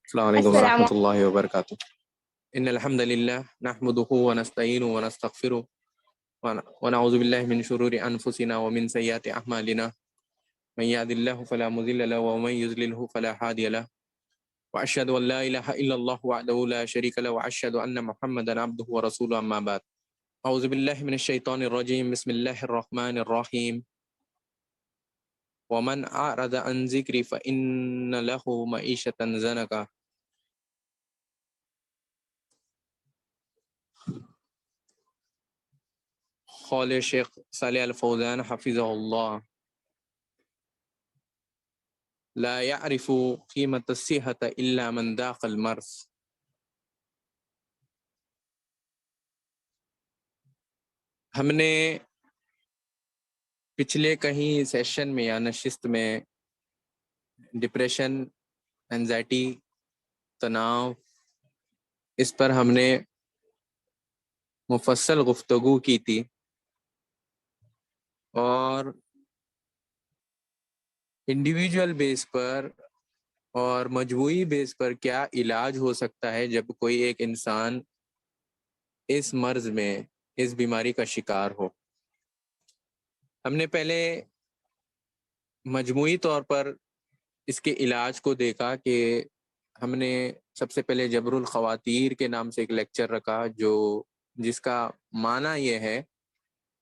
السلام علیکم السلام ورحمۃ اللہ وبرکاتہ. ان الحمد للہ نحمده ونستعینه ونستغفره ونعوذ باللہ من شرور انفسنا ومن سیئات اعمالنا من يهد الله فلا مضل له ومن يضلل فلا هادي له واشهد ان لا اله الا الله وحده لا شريك له واشهد ان محمدا عبده ورسوله اما بعد. اعوذ باللہ من الشیطان الرجیم. بسم اللہ الرحمن الرحیم. ومن اعرض عن ذکری فان له معیشة ضنکا. قول شیخ صالح الفوزان حفظہ اللہ: لا يعرف قیمت الصحة الا من ذاق المرض. ہم نے پچھلے کہیں سیشن میں یا نشست میں ڈپریشن، انزائٹی، تناؤ، اس پر ہم نے مفصل گفتگو کی تھی، اور انڈیویجول بیس پر اور مجموعی بیس پر کیا علاج ہو سکتا ہے جب کوئی ایک انسان اس مرض میں، اس بیماری کا شکار ہو. ہم نے پہلے مجموعی طور پر اس کے علاج کو دیکھا کہ ہم نے سب سے پہلے جبر الخواتیر کے نام سے ایک لیکچر رکھا، جس کا معنی یہ ہے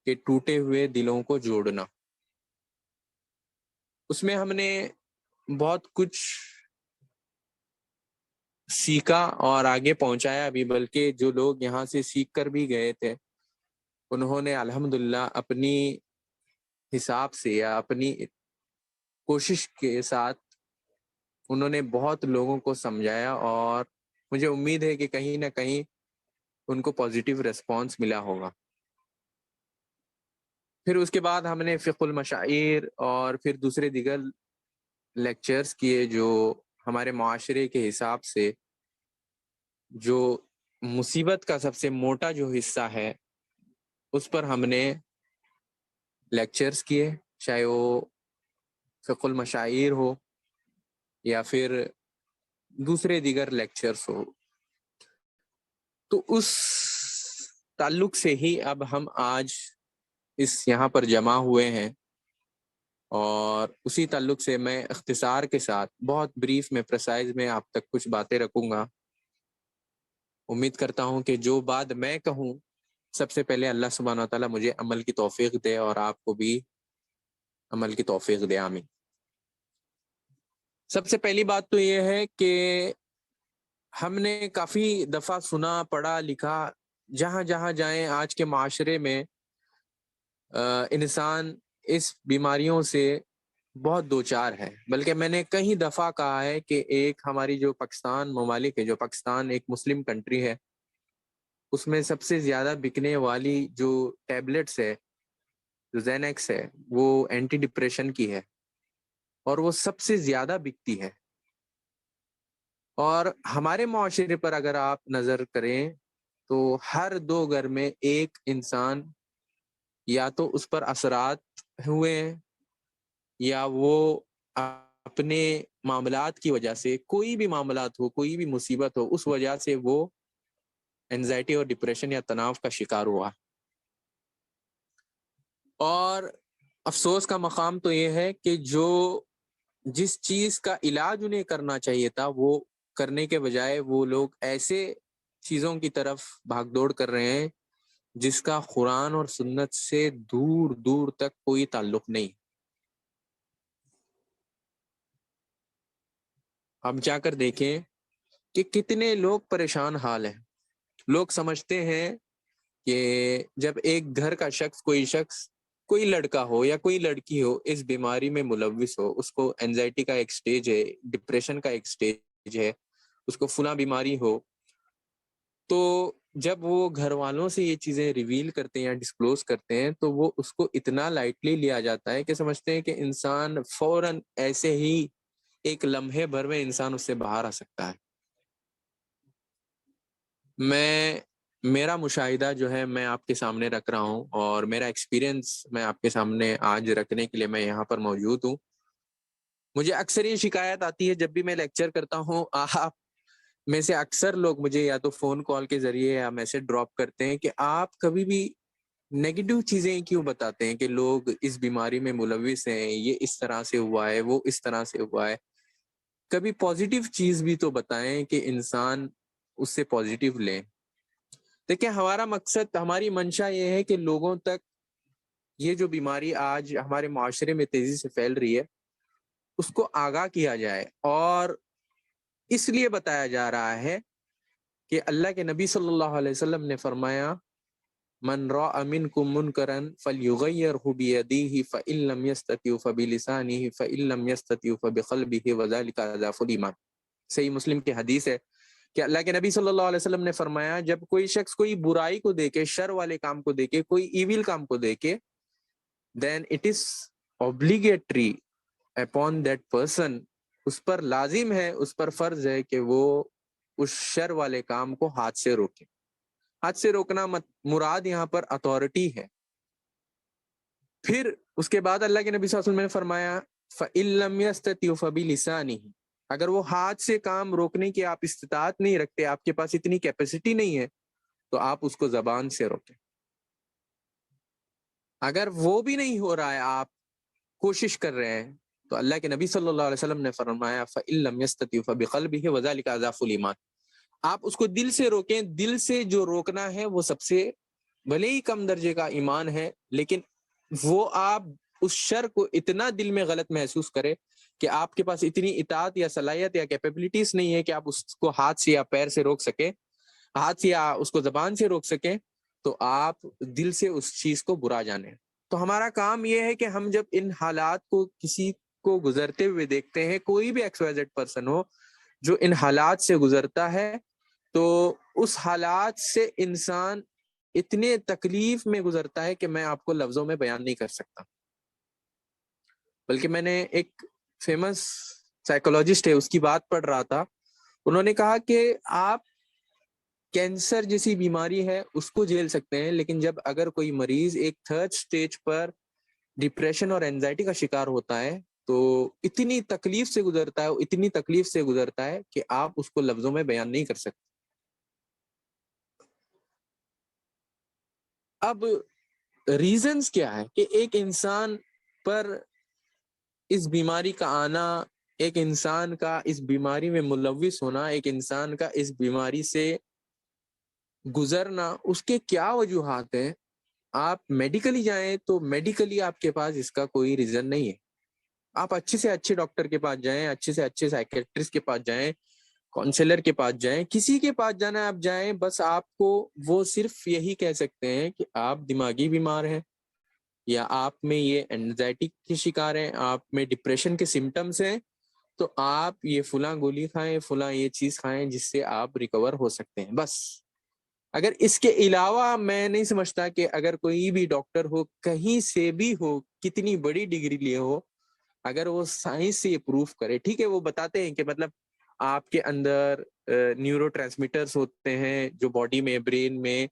کہ ٹوٹے ہوئے دلوں کو جوڑنا. اس میں ہم نے بہت کچھ سیکھا اور آگے پہنچایا بھی، بلکہ جو لوگ یہاں سے سیکھ کر بھی گئے تھے انہوں نے الحمدللہ اپنی حساب سے یا اپنی کوشش کے ساتھ انہوں نے بہت لوگوں کو سمجھایا، اور مجھے امید ہے کہ کہیں نہ کہیں ان کو پازیٹیو ریسپانس ملا ہوگا. پھر اس کے بعد ہم نے فقہ المشاعر اور پھر دوسرے دیگر لیکچرز کیے جو ہمارے معاشرے کے حساب سے جو مصیبت کا سب سے موٹا جو حصہ ہے اس پر ہم نے لیکچرز کیے، چاہے وہ فقہ المشاعر ہو یا پھر دوسرے دیگر لیکچرز ہو. تو اس تعلق سے ہی اب ہم آج یہاں پر جمع ہوئے ہیں، اور اسی تعلق سے میں اختصار کے ساتھ بہت بریف میں پریسائز میں آپ تک کچھ باتیں رکھوں گا. امید کرتا ہوں کہ جو بات میں کہوں سب سے پہلے اللہ سبحانہ وتعالیٰ مجھے عمل کی توفیق دے اور آپ کو بھی عمل کی توفیق دے، آمین. سب سے پہلی بات تو یہ ہے کہ ہم نے کافی دفعہ سنا، پڑھا، لکھا، جہاں جہاں جائیں آج کے معاشرے میں انسان اس بیماریوں سے بہت دوچار ہے. بلکہ میں نے کئی دفعہ کہا ہے کہ ایک ہماری جو پاکستان ممالک ہے، جو پاکستان ایک مسلم کنٹری ہے، اس میں سب سے زیادہ بکنے والی جو ٹیبلٹس ہے، جو زینیکس ہے، وہ اینٹی ڈپریشن کی ہے، اور وہ سب سے زیادہ بکتی ہے. اور ہمارے معاشرے پر اگر آپ نظر کریں تو ہر 2 گھر میں ایک انسان یا تو اس پر اثرات ہوئے ہیں، یا وہ اپنے معاملات کی وجہ سے، کوئی بھی معاملات ہو، کوئی بھی مصیبت ہو، اس وجہ سے وہ انزائٹی اور ڈپریشن یا تناؤ کا شکار ہوا. اور افسوس کا مقام تو یہ ہے کہ جس چیز کا علاج انہیں کرنا چاہیے تھا وہ کرنے کے بجائے وہ لوگ ایسے چیزوں کی طرف بھاگ دوڑ کر رہے ہیں جس کا قرآن اور سنت سے دور دور تک کوئی تعلق نہیں. اب جا کر دیکھیں کہ کتنے لوگ پریشان حال ہیں. لوگ سمجھتے ہیں کہ جب ایک گھر کا شخص، کوئی لڑکا ہو یا کوئی لڑکی ہو اس بیماری میں ملوث ہو، اس کو اینزائٹی کا ایک سٹیج ہے، ڈپریشن کا ایک سٹیج ہے، اس کو فلاں بیماری ہو، تو جب وہ گھر والوں سے یہ چیزیں ریویل کرتے ہیں یا ڈسکلوز کرتے ہیں تو وہ اس کو اتنا لائٹلی لیا جاتا ہے کہ سمجھتے ہیں کہ انسان فوراً ایسے ہی ایک لمحے بھر میں انسان اس سے باہر آ سکتا ہے. میرا مشاہدہ جو ہے میں آپ کے سامنے رکھ رہا ہوں، اور میرا ایکسپیرینس میں آپ کے سامنے آج رکھنے کے لیے میں یہاں پر موجود ہوں. مجھے اکثر یہ شکایت آتی ہے جب بھی میں لیکچر کرتا ہوں، آپ میں سے اکثر لوگ مجھے یا تو فون کال کے ذریعے یا میسج ڈراپ کرتے ہیں کہ آپ کبھی بھی نیگیٹو چیزیں کیوں بتاتے ہیں کہ لوگ اس بیماری میں ملوث ہیں، یہ اس طرح سے ہوا ہے، وہ اس طرح سے ہوا ہے، کبھی پازیٹیو چیز بھی تو بتائیں کہ انسان اس سے پازیٹیو لیں۔ دیکھیں، ہمارا مقصد، ہماری منشا یہ ہے کہ لوگوں تک یہ جو بیماری آج ہمارے معاشرے میں تیزی سے پھیل رہی ہے اس کو آگاہ کیا جائے، اور اس لیے بتایا جا رہا ہے کہ اللہ کے نبی صلی اللہ علیہ وسلم نے فرمایا من رأى منكم منکرا فلیغیرہ بیدیہ فإن لم یستطع فبلسانہ فإن لم یستطع فبقلبہ وذلک اضعف الایمان۔ صحیح مسلم کی حدیث ہے کہ اللہ کے نبی صلی اللہ علیہ وسلم نے فرمایا جب کوئی شخص کوئی برائی کو دیکھے، شر والے کام کو دیکھے، کوئی ایویل کام کو دیکھے، then it is obligatory upon that person، اس پر لازم ہے، اس پر فرض ہے کہ وہ اس شر والے کام کو ہاتھ سے روکے۔ ہاتھ سے روکنا مراد یہاں پر اتھارٹی ہے۔ پھر اس کے بعد اللہ کے نبی صلی اللہ علیہ وسلم نے فرمایا فَإِن لَمْ يَسْتَطِعْ فَبِلِسَانِهِ، اگر وہ ہاتھ سے کام روکنے کی آپ استطاعت نہیں رکھتے، آپ کے پاس اتنی کیپیسٹی نہیں ہے، تو آپ اس کو زبان سے روکیں۔ اگر وہ بھی نہیں ہو رہا ہے، آپ کوشش کر رہے ہیں، تو اللہ کے نبی صلی اللہ علیہ وسلم نے فرمایا فَإِن لَمْ يَسْتَطِعْ فَبِقَلْبِهِ وَذَلِكَ أَضْعَفُ الْإِيمَانِ، آپ اس کو دل سے روکیں۔ دل سے جو روکنا ہے وہ سب سے بھلے ہی کم درجے کا ایمان ہے، لیکن وہ آپ اس شر کو اتنا دل میں غلط محسوس کرے کہ آپ کے پاس اتنی اطاعت یا صلاحیت یا کیپیبلٹیز نہیں ہے کہ آپ اس کو ہاتھ سے یا پیر سے روک سکیں، ہاتھ سے یا اس کو زبان سے روک سکیں، تو آپ دل سے اس چیز کو برا جانیں۔ تو ہمارا کام یہ ہے کہ ہم جب ان حالات کو کسی کو گزرتے ہوئے دیکھتے ہیں، کوئی بھی ایکس وائی زیڈ پرسن ہو جو ان حالات سے گزرتا ہے، تو اس حالات سے انسان اتنے تکلیف میں گزرتا ہے کہ میں آپ کو لفظوں میں بیان نہیں کر سکتا۔ بلکہ میں نے ایک فیمس سائیکولوجسٹ ہے، اس کی بات پڑھ رہا تھا، انہوں نے کہا کہ آپ کینسر جیسی بیماری ہے اس کو جھیل سکتے ہیں، لیکن جب اگر کوئی مریض ایک تھرڈ سٹیج پر ڈپریشن اور اینزائٹی کا شکار ہوتا ہے تو اتنی تکلیف سے گزرتا ہے، اتنی تکلیف سے گزرتا ہے کہ آپ اس کو لفظوں میں بیان نہیں کر سکتے۔ اب ریزنز کیا ہے کہ ایک انسان پر اس بیماری کا آنا، ایک انسان کا اس بیماری میں ملوث ہونا، ایک انسان کا اس بیماری سے گزرنا، اس کے کیا وجوہات ہیں؟ آپ میڈیکلی جائیں تو میڈیکلی آپ کے پاس اس کا کوئی ریزن نہیں ہے۔ آپ اچھے سے اچھے ڈاکٹر کے پاس جائیں، اچھے سے اچھے سائیکیٹرسٹ کے پاس جائیں، کونسلر کے پاس جائیں، کسی کے پاس جانا ہے آپ جائیں، بس آپ کو وہ صرف یہی کہہ سکتے ہیں کہ آپ دماغی بیمار ہیں، یا آپ میں یہ اینزائٹی کے شکار ہیں، آپ میں ڈپریشن کے سمٹمز ہیں، تو آپ یہ فلاں گولی کھائیں، فلاں یہ چیز کھائیں جس سے آپ ریکور ہو سکتے ہیں، بس۔ اگر اس کے علاوہ میں نہیں سمجھتا کہ اگر کوئی بھی ڈاکٹر ہو، کہیں سے بھی ہو، کتنی بڑی ڈگری لیے ہو، اگر وہ سائنس سے یہ پروف کرے، ٹھیک ہے وہ بتاتے ہیں کہ مطلب آپ کے اندر نیورو ٹرانسمیٹرز ہوتے ہیں جو باڈی میں، برین میں،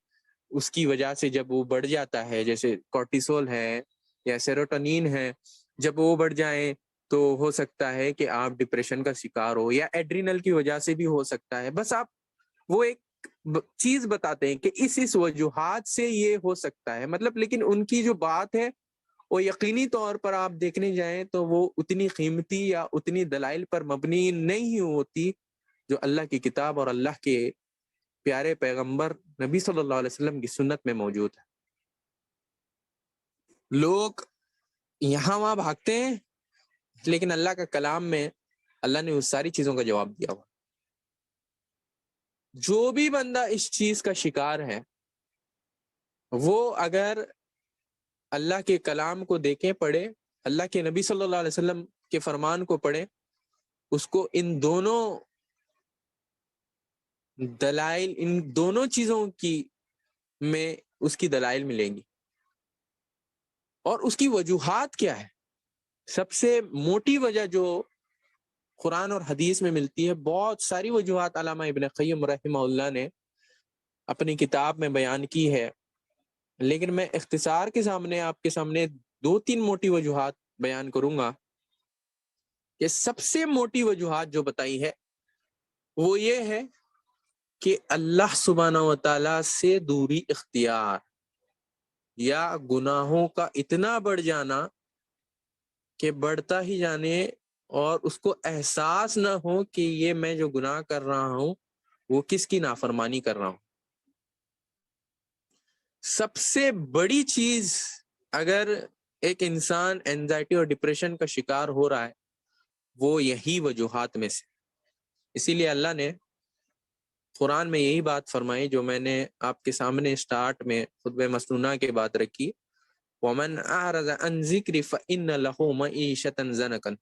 اس کی وجہ سے جب وہ بڑھ جاتا ہے، جیسے کورٹیسول ہے یا سیروٹونین ہے، جب وہ بڑھ جائیں تو ہو سکتا ہے کہ آپ ڈپریشن کا شکار ہو، یا ایڈرینل کی وجہ سے بھی ہو سکتا ہے، بس آپ وہ ایک چیز بتاتے ہیں کہ اس وجوہات سے یہ ہو سکتا ہے، مطلب، لیکن ان کی جو بات ہے وہ یقینی طور پر آپ دیکھنے جائیں تو وہ اتنی قیمتی یا اتنی دلائل پر مبنی نہیں ہوتی جو اللہ کی کتاب اور اللہ کے پیارے پیغمبر نبی صلی اللہ علیہ وسلم کی سنت میں موجود ہے۔ لوگ یہاں وہاں بھاگتے ہیں، لیکن اللہ کا کلام میں اللہ نے اس ساری چیزوں کا جواب دیا ہوا۔ جو بھی بندہ اس چیز کا شکار ہے، وہ اگر اللہ کے کلام کو دیکھیں، پڑھے، اللہ کے نبی صلی اللہ علیہ وسلم کے فرمان کو پڑھے، اس کو ان دونوں دلائل، ان دونوں چیزوں کی میں اس کی دلائل ملیں گی۔ اور اس کی وجوہات کیا ہے؟ سب سے موٹی وجہ جو قرآن اور حدیث میں ملتی ہے، بہت ساری وجوہات علامہ ابن قیم رحمہ اللہ نے اپنی کتاب میں بیان کی ہے، لیکن میں اختصار کے سامنے آپ کے سامنے 2-3 موٹی وجوہات بیان کروں گا۔ کہ سب سے موٹی وجوہات جو بتائی ہے وہ یہ ہے کہ اللہ سبحانہ و تعالیٰ سے دوری اختیار یا گناہوں کا اتنا بڑھ جانا کہ بڑھتا ہی جانے اور اس کو احساس نہ ہو کہ یہ میں جو گناہ کر رہا ہوں وہ کس کی نافرمانی کر رہا ہوں۔ سب سے بڑی چیز اگر ایک انسان اینزائٹی اور ڈپریشن کا شکار ہو رہا ہے وہ یہی وجوہات میں سے، اسی لیے اللہ نے قرآن میں یہی بات فرمائی جو میں نے آپ کے سامنے سٹارٹ میں خطبہ مسنونہ کے بعد رکھی، وَمَنْ أَعْرَضَ عَنْ ذِكْرِ فَإِنَّ لَهُ مَعِيشَةً ضَنْكًا،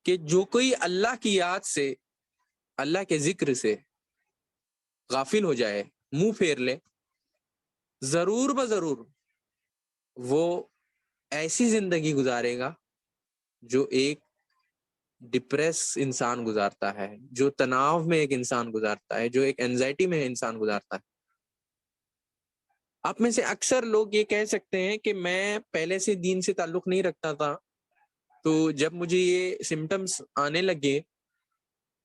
کہ جو کوئی اللہ کی یاد سے، اللہ کے ذکر سے غافل ہو جائے، منہ پھیر لے، ضرور بضرور وہ ایسی زندگی گزارے گا جو ایک ڈپریس انسان گزارتا ہے، جو تناؤ میں ایک انسان گزارتا ہے، جو ایک اینزائٹی میں انسان گزارتا ہے۔ آپ میں سے اکثر لوگ یہ کہہ سکتے ہیں کہ میں پہلے سے دین سے تعلق نہیں رکھتا تھا، تو جب مجھے یہ سمٹمز آنے لگے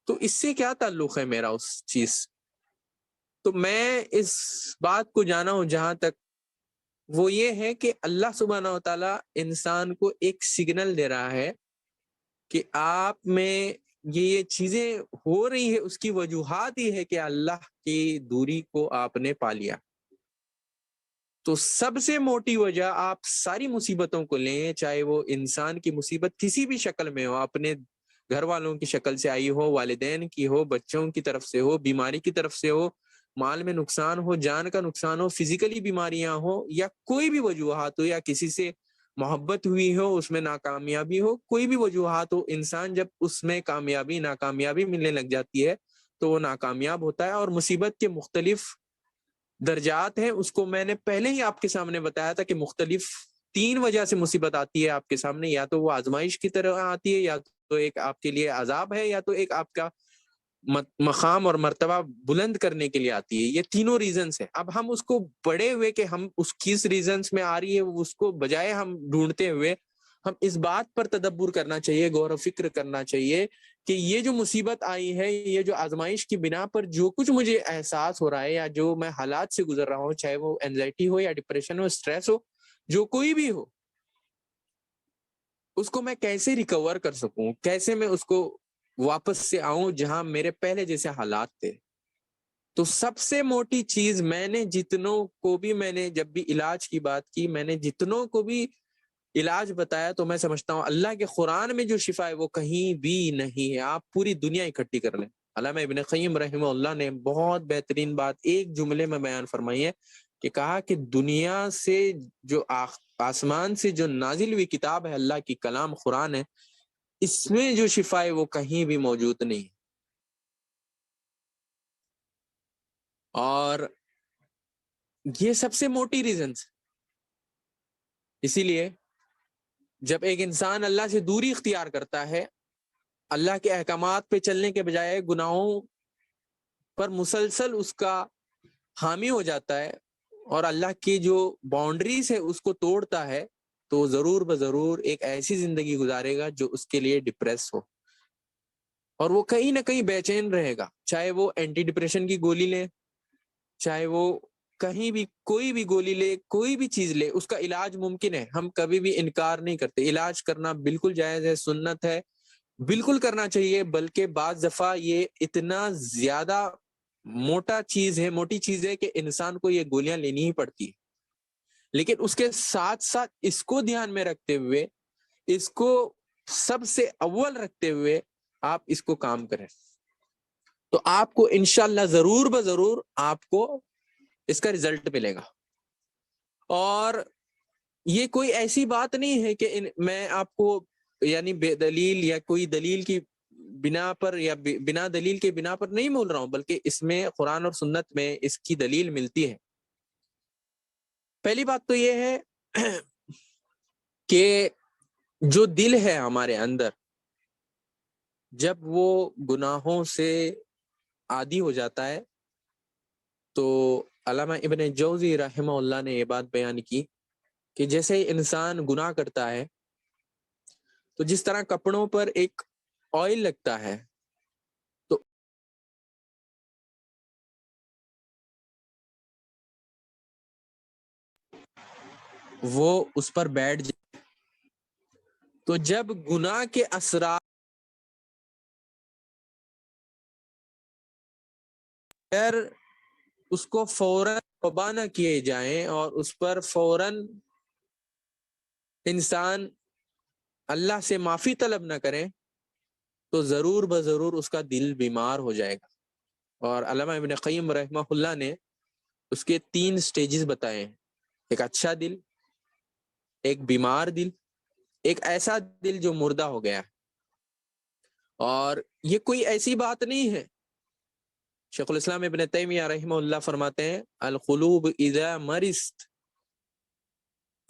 تو اس سے کیا تعلق ہے میرا اس چیز؟ تو میں اس بات کو جانا ہوں جہاں تک وہ یہ ہے کہ اللہ سبحانہ و تعالیٰ انسان کو ایک سگنل دے رہا ہے کہ آپ میں یہ چیزیں ہو رہی ہے، اس کی وجوہات یہ ہے کہ اللہ کی دوری کو آپ نے پا لیا۔ تو سب سے موٹی وجہ آپ ساری مصیبتوں کو لیں، چاہے وہ انسان کی مصیبت کسی بھی شکل میں ہو، اپنے گھر والوں کی شکل سے آئی ہو، والدین کی ہو، بچوں کی طرف سے ہو، بیماری کی طرف سے ہو، مال میں نقصان ہو، جان کا نقصان ہو، فزیکلی بیماریاں ہو، یا کوئی بھی وجوہات ہو، یا کسی سے محبت ہوئی ہو اس میں ناکامیابی ہو، کوئی بھی وجوہات ہو، انسان جب اس میں کامیابی ناکامیابی ملنے لگ جاتی ہے تو وہ ناکامیاب ہوتا ہے۔ اور مصیبت کے مختلف درجات ہیں، اس کو میں نے پہلے ہی آپ کے سامنے بتایا تھا کہ مختلف 3 وجہ سے مصیبت آتی ہے آپ کے سامنے، یا تو وہ آزمائش کی طرح آتی ہے، یا تو ایک آپ کے لیے عذاب ہے، یا تو ایک آپ کا مقام اور مرتبہ بلند کرنے کے لیے آتی ہے۔ یہ تینوں ریزنز ہیں۔ اب ہم اس کو بڑے ہوئے کہ ہم اس کس ریزنز میں آ رہی ہے اس کو بجائے ہم ڈھونڈتے ہوئے ہم اس بات پر تدبر کرنا چاہیے، غور و فکر کرنا چاہیے کہ یہ جو مصیبت آئی ہے، یہ جو آزمائش کی بنا پر جو کچھ مجھے احساس ہو رہا ہے یا جو میں حالات سے گزر رہا ہوں، چاہے وہ اینزائٹی ہو یا ڈپریشن ہو، اسٹریس ہو، جو کوئی بھی ہو، اس کو میں کیسے ریکور کر سکوں، کیسے میں اس کو واپس سے آؤں جہاں میرے پہلے جیسے حالات تھے۔ تو سب سے موٹی چیز میں نے جتنوں کو بھی، میں نے جب بھی علاج کی بات کی، میں نے جتنوں کو بھی علاج بتایا تو میں سمجھتا ہوں اللہ کے قرآن میں جو شفا ہے وہ کہیں بھی نہیں ہے۔ آپ پوری دنیا اکٹھی کر لیں، علامہ ابن قیم رحمہ اللہ نے بہت بہترین بات ایک جملے میں بیان فرمائی ہے کہ کہا کہ دنیا سے جو آسمان سے جو نازل ہوئی کتاب ہے، اللہ کی کلام قرآن ہے، اس میں جو شفا ہے وہ کہیں بھی موجود نہیں۔ اور یہ سب سے موٹی ریزنز، اسی لیے جب ایک انسان اللہ سے دوری اختیار کرتا ہے، اللہ کے احکامات پہ چلنے کے بجائے گناہوں پر مسلسل اس کا حامی ہو جاتا ہے اور اللہ کی جو باؤنڈریز ہے اس کو توڑتا ہے، تو ضرور بضرور ایک ایسی زندگی گزارے گا جو اس کے لیے ڈپریس ہو، اور وہ کہیں نہ کہیں بے چین رہے گا، چاہے وہ اینٹی ڈپریشن کی گولی لے، چاہے وہ کہیں بھی کوئی بھی گولی لے، کوئی بھی چیز لے، اس کا علاج ممکن ہے، ہم کبھی بھی انکار نہیں کرتے، علاج کرنا بالکل جائز ہے، سنت ہے، بالکل کرنا چاہیے، بلکہ بعض دفعہ یہ اتنا زیادہ موٹی چیز ہے کہ انسان کو یہ گولیاں لینی ہی پڑتی ہے۔ لیکن اس کے ساتھ ساتھ اس کو دھیان میں رکھتے ہوئے، اس کو سب سے اول رکھتے ہوئے آپ اس کو کام کریں تو آپ کو انشاءاللہ ضرور بضرور آپ کو اس کا رزلٹ ملے گا۔ اور یہ کوئی ایسی بات نہیں ہے کہ میں آپ کو یعنی بے دلیل یا کوئی دلیل کی بنا پر یا بنا دلیل کے بنا پر نہیں بول رہا ہوں، بلکہ اس میں قرآن اور سنت میں اس کی دلیل ملتی ہے۔ پہلی بات تو یہ ہے کہ جو دل ہے ہمارے اندر، جب وہ گناہوں سے عادی ہو جاتا ہے تو علامہ ابن جوزی رحمہ اللہ نے یہ بات بیان کی کہ جیسے انسان گناہ کرتا ہے تو جس طرح کپڑوں پر ایک آئل لگتا ہے وہ اس پر بیٹھ جائے، تو جب گناہ کے اثرات اگر اس کو فوراً توبہ نہ کیے جائیں اور اس پر فوراً انسان اللہ سے معافی طلب نہ کریں، تو ضرور بضرور اس کا دل بیمار ہو جائے گا۔ اور علامہ ابن قیم رحمہ اللہ نے اس کے 3 سٹیجز بتائے ہیں، ایک اچھا دل، ایک بیمار دل، ایک ایسا دل جو مردہ ہو گیا۔ اور یہ کوئی ایسی بات نہیں ہے، شیخ الاسلام ابن تیمیہ رحمہ اللہ فرماتے ہیں القلوب اذا مرضت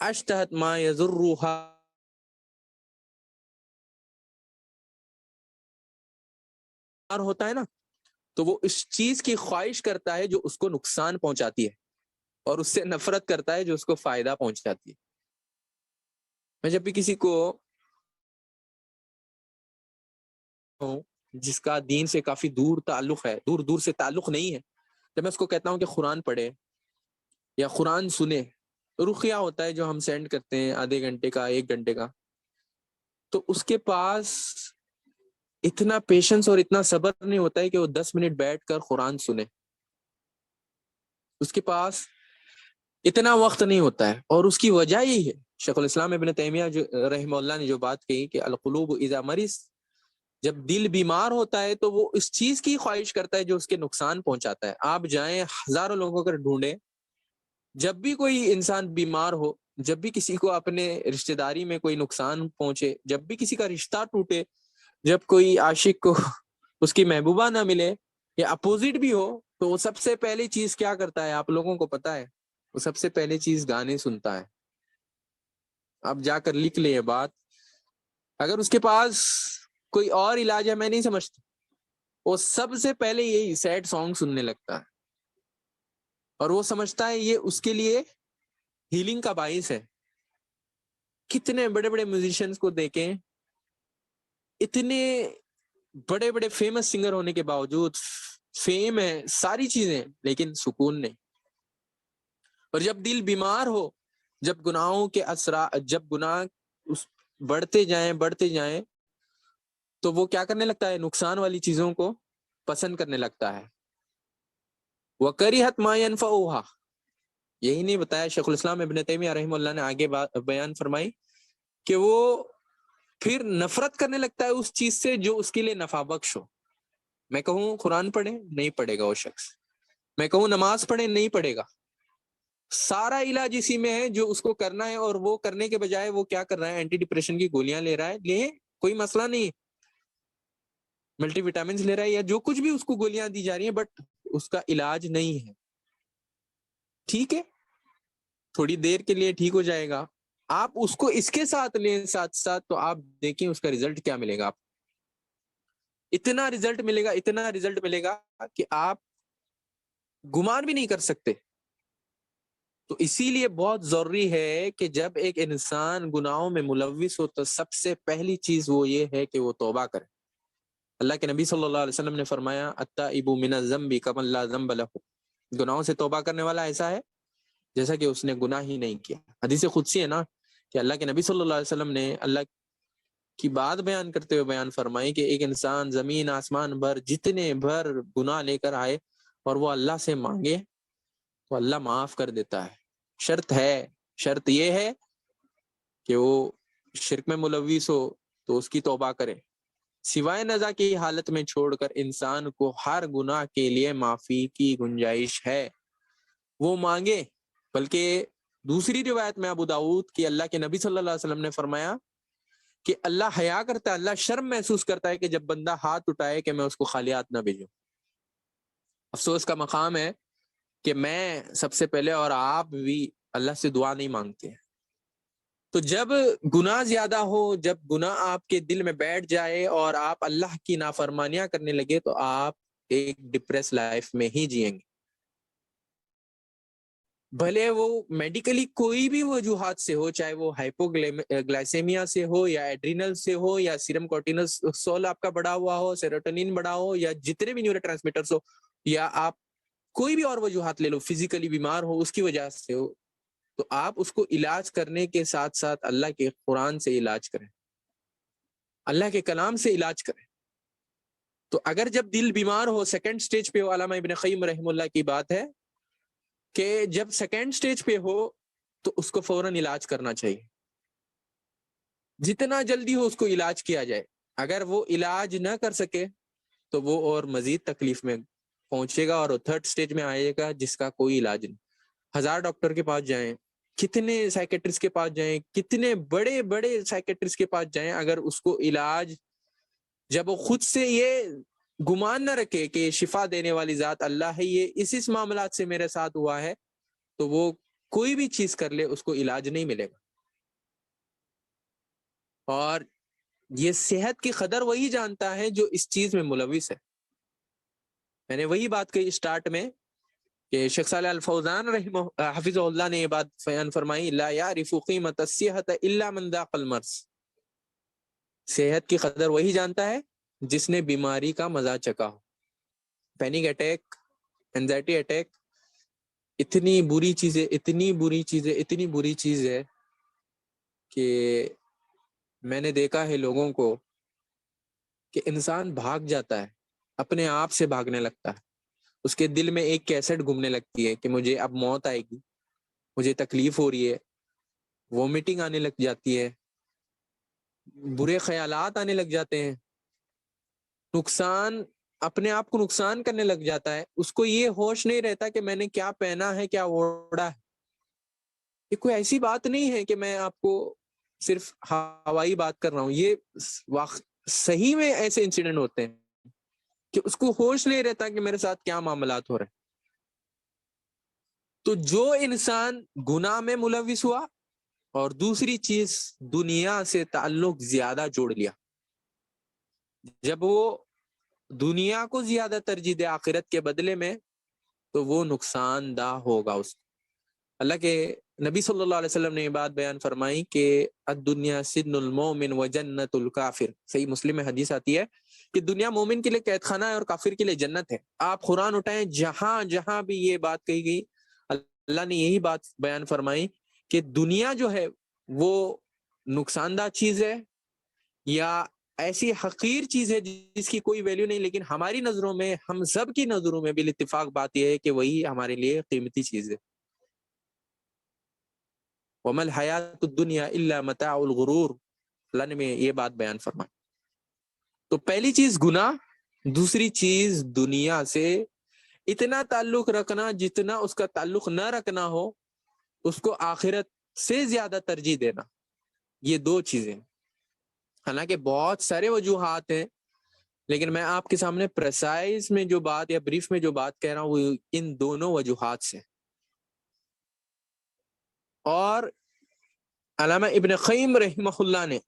اشتہت ما یضرها، ہوتا ہے نا تو وہ اس چیز کی خواہش کرتا ہے جو اس کو نقصان پہنچاتی ہے، اور اس سے نفرت کرتا ہے جو اس کو فائدہ پہنچاتی ہے۔ میں جب بھی کسی کو جس کا دین سے کافی دور تعلق ہے، دور دور سے تعلق نہیں ہے، جب میں اس کو کہتا ہوں کہ قرآن پڑھے یا قرآن سنے، رقیہ ہوتا ہے جو ہم سینڈ کرتے ہیں آدھے گھنٹے کا 1 گھنٹے کا، تو اس کے پاس اتنا پیشنس اور اتنا صبر نہیں ہوتا ہے کہ وہ 10 منٹ بیٹھ کر قرآن سنے، اس کے پاس اتنا وقت نہیں ہوتا ہے۔ اور اس کی وجہ یہی ہے، شیخ الاسلام ابن تیمیہ رحمہ اللہ نے جو بات کہی کہ القلوب اذا مرض، جب دل بیمار ہوتا ہے تو وہ اس چیز کی خواہش کرتا ہے جو اس کے نقصان پہنچاتا ہے۔ آپ جائیں ہزاروں لوگوں کو ڈھونڈیں، جب بھی کوئی انسان بیمار ہو، جب بھی کسی کو اپنے رشتہ داری میں کوئی نقصان پہنچے، جب بھی کسی کا رشتہ ٹوٹے، جب کوئی عاشق کو اس کی محبوبہ نہ ملے یا اپوزٹ بھی ہو، تو وہ سب سے پہلی چیز کیا کرتا ہے آپ لوگوں کو پتا ہے؟ وہ سب سے پہلی چیز گانے سنتا ہے۔ آپ جا کر لکھ لیں یہ بات، اگر اس کے پاس کوئی اور علاج ہے میں نہیں سمجھتا، وہ سب سے پہلے یہی سیڈ سانگ سننے لگتا ہے، اور وہ سمجھتا ہے یہ اس کے لیے ہیلنگ کا باعث ہے۔ کتنے بڑے بڑے میوزیشنز کو دیکھیں، اتنے بڑے بڑے فیمس سنگر ہونے کے باوجود، فیم ہے، ساری چیزیں، لیکن سکون نہیں۔ اور جب دل بیمار ہو، جب گناہوں کے اثرات، جب گناہ بڑھتے جائیں تو وہ کیا کرنے لگتا ہے؟ نقصان والی چیزوں کو پسند کرنے لگتا ہے۔ وَكَرِهَتْ مَا يَنْفَعُهَا، یہی نہیں بتایا شیخ الاسلام ابن تیمیہ رحمہ اللہ نے آگے بیان فرمائی کہ وہ پھر نفرت کرنے لگتا ہے اس چیز سے جو اس کے لیے نفع بخش ہو۔ میں کہوں قرآن پڑھے، نہیں پڑھے گا وہ شخص۔ میں کہوں نماز پڑھے، نہیں پڑھے گا۔ سارا علاج اسی میں ہے جو اس کو کرنا ہے، اور وہ کرنے کے بجائے وہ کیا کر رہا ہے؟ اینٹی ڈپریشن کی گولیاں لے رہا ہے، لے، کوئی مسئلہ نہیں، ملٹی وٹامنز لے رہا ہے یا جو کچھ بھی اس کو گولیاں دی جا رہی ہیں، بٹ اس کا علاج نہیں ہے۔ ٹھیک ہے، تھوڑی دیر کے لیے ٹھیک ہو جائے گا، آپ اس کو اس کے ساتھ لیں ساتھ ساتھ، تو آپ دیکھیں اس کا رزلٹ کیا ملے گا۔ آپ اتنا رزلٹ ملے گا کہ آپ گمان بھی نہیں کر سکتے۔ تو اسی لیے بہت ضروری ہے کہ جب ایک انسان گناہوں میں ملوث ہو تو سب سے پہلی چیز وہ یہ ہے کہ وہ توبہ کرے۔ اللہ کے نبی صلی اللہ علیہ وسلم نے فرمایا التائب من الذنب کمن لا ذنب له، گناہوں سے توبہ کرنے والا ایسا ہے جیسا کہ اس نے گناہ ہی نہیں کیا۔ حدیث قدسی ہے نا کہ اللہ کے نبی صلی اللہ علیہ وسلم نے اللہ کی بات بیان کرتے ہوئے بیان فرمائی کہ ایک انسان زمین آسمان بھر جتنے بھر گناہ لے کر آئے اور وہ اللہ سے مانگے تو اللہ معاف کر دیتا ہے۔ شرط یہ ہے کہ وہ شرک میں ملوث ہو تو اس کی توبہ کرے، سوائے نزا کی حالت میں چھوڑ کر انسان کو ہر گناہ کے لیے معافی کی گنجائش ہے، وہ مانگے۔ بلکہ دوسری روایت میں ابو داؤد کی اللہ کے نبی صلی اللہ علیہ وسلم نے فرمایا کہ اللہ حیا کرتا ہے، اللہ شرم محسوس کرتا ہے کہ جب بندہ ہاتھ اٹھائے کہ میں اس کو خالی ہاتھ نہ بھیجوں۔ افسوس کا مقام ہے کہ میں سب سے پہلے اور آپ بھی اللہ سے دعا نہیں مانگتے ہیں۔ تو جب گناہ زیادہ ہو، جب گناہ آپ کے دل میں بیٹھ جائے اور آپ اللہ کی نافرمانیاں کرنے لگے تو آپ ایک ڈپریس لائف میں ہی جئیں گے، بھلے وہ میڈیکلی کوئی بھی وجوہات سے ہو، چاہے وہ ہائپوگلائسیمیا سے ہو یا ایڈرینل سے ہو یا سیرم کورٹیزول آپ کا بڑا ہوا ہو، سیروٹونین بڑا ہو، یا جتنے بھی نیورو ٹرانسمیٹرز ہو، یا آپ کوئی بھی اور وجوہات لے لو، فزیکلی بیمار ہو اس کی وجہ سے ہو، تو آپ اس کو علاج کرنے کے ساتھ ساتھ اللہ کے قرآن سے علاج کریں، اللہ کے کلام سے علاج کریں۔ تو اگر جب دل بیمار ہو، سیکنڈ سٹیج پہ ہو، علامہ ابن قیم رحم اللہ کی بات ہے کہ جب سیکنڈ سٹیج پہ ہو تو اس کو فوراً علاج کرنا چاہیے، جتنا جلدی ہو اس کو علاج کیا جائے۔ اگر وہ علاج نہ کر سکے تو وہ اور مزید تکلیف میں پہنچے گا اور تھرڈ سٹیج میں آئے گا جس کا کوئی علاج نہیں۔ 1000 ڈاکٹر کے پاس جائیں، کتنے سائیکیٹرسٹ کے پاس جائیں، کتنے بڑے بڑے سائیکیٹرسٹ کے پاس جائیں، اگر اس کو علاج، جب وہ خود سے یہ گمان نہ رکھے کہ شفا دینے والی ذات اللہ ہے، یہ اس معاملات سے میرے ساتھ ہوا ہے، تو وہ کوئی بھی چیز کر لے اس کو علاج نہیں ملے گا۔ اور یہ صحت کی قدر وہی جانتا ہے جو اس چیز میں ملوث ہے۔ میں نے وہی بات کہی اسٹارٹ میں کہ شیخ صالح الفوزان رحمہ حفظہ اللہ نے یہ بات بیان فرمائی، لا یعرف قیمت الصحت الا من ذاق المرض۔ صحت کی قدر وہی جانتا ہے جس نے بیماری کا مزہ چکھا ہو۔ پینک اٹیک، اینزائٹی اٹیک اتنی بری چیزیں، اتنی بری چیزیں، اتنی بری چیز ہے کہ میں نے دیکھا ہے لوگوں کو کہ انسان بھاگ جاتا ہے، اپنے آپ سے بھاگنے لگتا ہے، اس کے دل میں ایک کیسٹ گھومنے لگتی ہے کہ مجھے اب موت آئے گی، مجھے تکلیف ہو رہی ہے، وومیٹنگ آنے لگ جاتی ہے، برے خیالات آنے لگ جاتے ہیں، نقصان، اپنے آپ کو نقصان کرنے لگ جاتا ہے، اس کو یہ ہوش نہیں رہتا کہ میں نے کیا پہنا ہے، کیا اوڑھا ہے۔ یہ کوئی ایسی بات نہیں ہے کہ میں آپ کو صرف ہوائی بات کر رہا ہوں، یہ صحیح میں ایسے انسیڈنٹ ہوتے ہیں کہ اس کو ہوش نہیں رہتا کہ میرے ساتھ کیا معاملات ہو رہے ہیں۔ تو جو انسان گناہ میں ملوث ہوا اور دوسری چیز دنیا سے تعلق زیادہ جوڑ لیا، جب وہ دنیا کو زیادہ ترجیح دے آخرت کے بدلے میں، تو وہ نقصان دہ ہوگا اس کو۔ اللہ کے نبی صلی اللہ علیہ وسلم نے یہ بات بیان فرمائی کہ الدنیا سجن المومن و جنت الکافر۔ صحیح مسلم میں حدیث آتی ہے کہ دنیا مومن کے لیے قید خانہ ہے اور کافر کے لیے جنت ہے۔ آپ قرآن اٹھائیں، جہاں جہاں بھی یہ بات کہی گئی اللہ نے یہی بات بیان فرمائی کہ دنیا جو ہے وہ نقصان دہ چیز ہے یا ایسی حقیر چیز ہے جس کی کوئی ویلیو نہیں، لیکن ہماری نظروں میں، ہم سب کی نظروں میں بالاتفاق بات یہ ہے کہ وہی ہمارے لیے قیمتی چیز ہے۔ وَمَا الْحَيَاةُ الدُّنْيَا إِلَّا مَتَاعُ الْغُرُورِ، اللہ نے میں یہ بات بیان فرمائی۔ تو پہلی چیز گناہ، دوسری چیز دنیا سے اتنا تعلق رکھنا جتنا اس کا تعلق نہ رکھنا ہو، اس کو آخرت سے زیادہ ترجیح دینا، یہ دو چیزیں۔ حالانکہ بہت سارے وجوہات ہیں، لیکن میں آپ کے سامنے پریسائز میں جو بات یا بریف میں جو بات کہہ رہا ہوں وہ ان دونوں وجوہات سے۔ اور علامہ ابن قیم رحمہ اللہ نے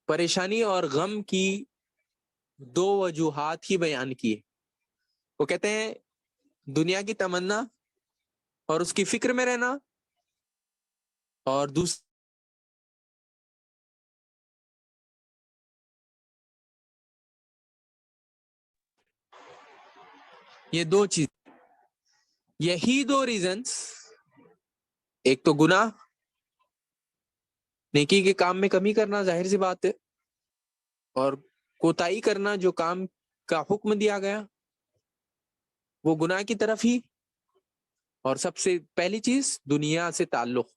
پریشانی اور غم کی دو وجوہات ہی بیان کی۔ وہ کہتے ہیں دنیا کی تمنا اور اس کی فکر میں رہنا، اور دوسری یہ دو چیز، یہی دو ریزنز، ایک تو گناہ، نیکی کے کام میں کمی کرنا ظاہر سی بات ہے، اور کوتاہی کرنا جو کام کا حکم دیا گیا وہ گناہ کی طرف ہی، اور سب سے پہلی چیز دنیا سے تعلق۔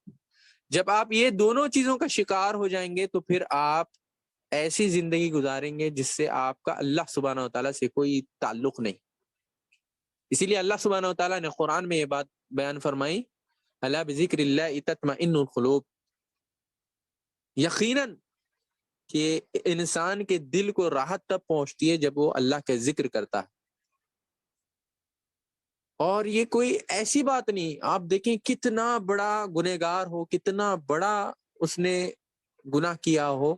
جب آپ یہ دونوں چیزوں کا شکار ہو جائیں گے تو پھر آپ ایسی زندگی گزاریں گے جس سے آپ کا اللہ سبحانہ و تعالیٰ سے کوئی تعلق نہیں۔ اسی لیے اللہ سبحانہ و تعالیٰ نے قرآن میں یہ بات بیان فرمائی، الا بذکر اللہ تطمئن القلوب، یقیناً کہ انسان کے دل کو راحت تب پہنچتی ہے جب وہ اللہ کا ذکر کرتا ہے۔ اور یہ کوئی ایسی بات نہیں، آپ دیکھیں کتنا بڑا گنہگار ہو، کتنا بڑا اس نے گناہ کیا ہو،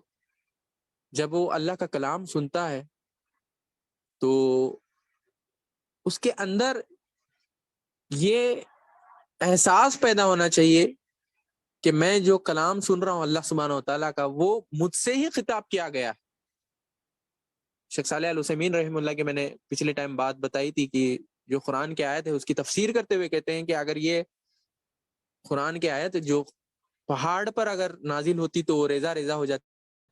جب وہ اللہ کا کلام سنتا ہے تو اس کے اندر یہ احساس پیدا ہونا چاہیے کہ میں جو کلام سن رہا ہوں اللہ سبحانہ و تعالیٰ کا، وہ مجھ سے ہی خطاب کیا گیا۔ شیخ صالح العثیمین رحمہ اللہ کے میں نے پچھلے ٹائم بات بتائی تھی کہ جو قرآن کی آیت ہے اس کی تفسیر کرتے ہوئے کہتے ہیں کہ اگر یہ قرآن کی آیت جو پہاڑ پر اگر نازل ہوتی تو وہ ریزہ ریزہ ہو جاتی.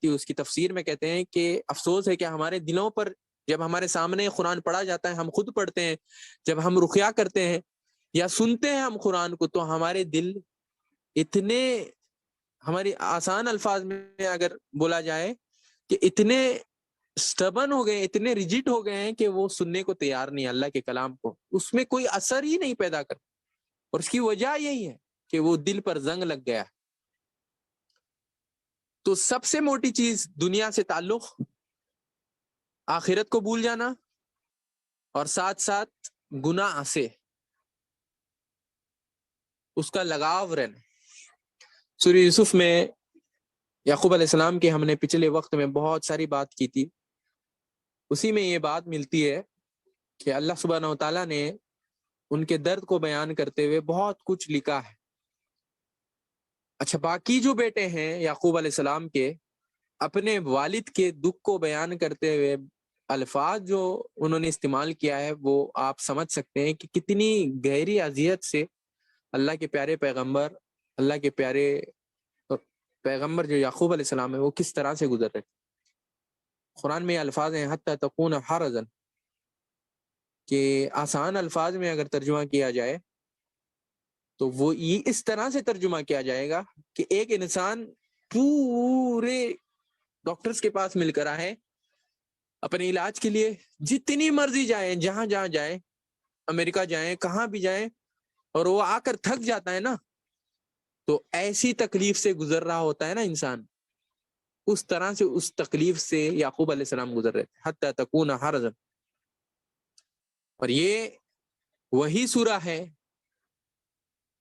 اس کی تفسیر میں کہتے ہیں کہ افسوس ہے کہ ہمارے دلوں پر جب ہمارے سامنے قرآن پڑھا جاتا ہے، ہم خود پڑھتے ہیں، جب ہم رقیہ کرتے ہیں یا سنتے ہیں ہم قرآن کو، تو ہمارے دل اتنے، ہماری آسان الفاظ میں اگر بولا جائے کہ اتنے سٹبن ہو گئے، اتنے ریجٹ ہو گئے ہیں کہ وہ سننے کو تیار نہیں اللہ کے کلام کو، اس میں کوئی اثر ہی نہیں پیدا کرتا. اور اس کی وجہ یہی ہے کہ وہ دل پر زنگ لگ گیا. تو سب سے موٹی چیز دنیا سے تعلق، آخرت کو بھول جانا، اور ساتھ ساتھ گناہ سے اس کا لگاؤ رہنا. سورہ یوسف میں یعقوب علیہ السلام کے ہم نے پچھلے وقت میں بہت ساری بات کی تھی. اسی میں یہ بات ملتی ہے کہ اللہ سبحانہ و تعالیٰ نے ان کے درد کو بیان کرتے ہوئے بہت کچھ لکھا ہے. اچھا، باقی جو بیٹے ہیں یعقوب علیہ السلام کے، اپنے والد کے دکھ کو بیان کرتے ہوئے الفاظ جو انہوں نے استعمال کیا ہے، وہ آپ سمجھ سکتے ہیں کہ کتنی گہری اذیت سے اللہ کے پیارے پیغمبر، اللہ کے پیارے پیغمبر جو یعقوب علیہ السلام ہے، وہ کس طرح سے گزر رہے. قرآن میں الفاظ ہیں حتی تکون حرزا، کہ آسان الفاظ میں اگر ترجمہ کیا جائے تو وہ یہ اس طرح سے ترجمہ کیا جائے گا کہ ایک انسان پورے ڈاکٹرز کے پاس مل کر آئے اپنے علاج کے لیے، جتنی مرضی جائیں، جہاں جہاں جائیں، امریکہ جائیں، کہاں بھی جائیں، اور وہ آ کر تھک جاتا ہے نا، تو ایسی تکلیف سے گزر رہا ہوتا ہے نا انسان، اس طرح سے اس تکلیف سے یعقوب علیہ السلام گزر رہے تھے. حتی تکون حرزا. اور یہ وہی سورہ ہے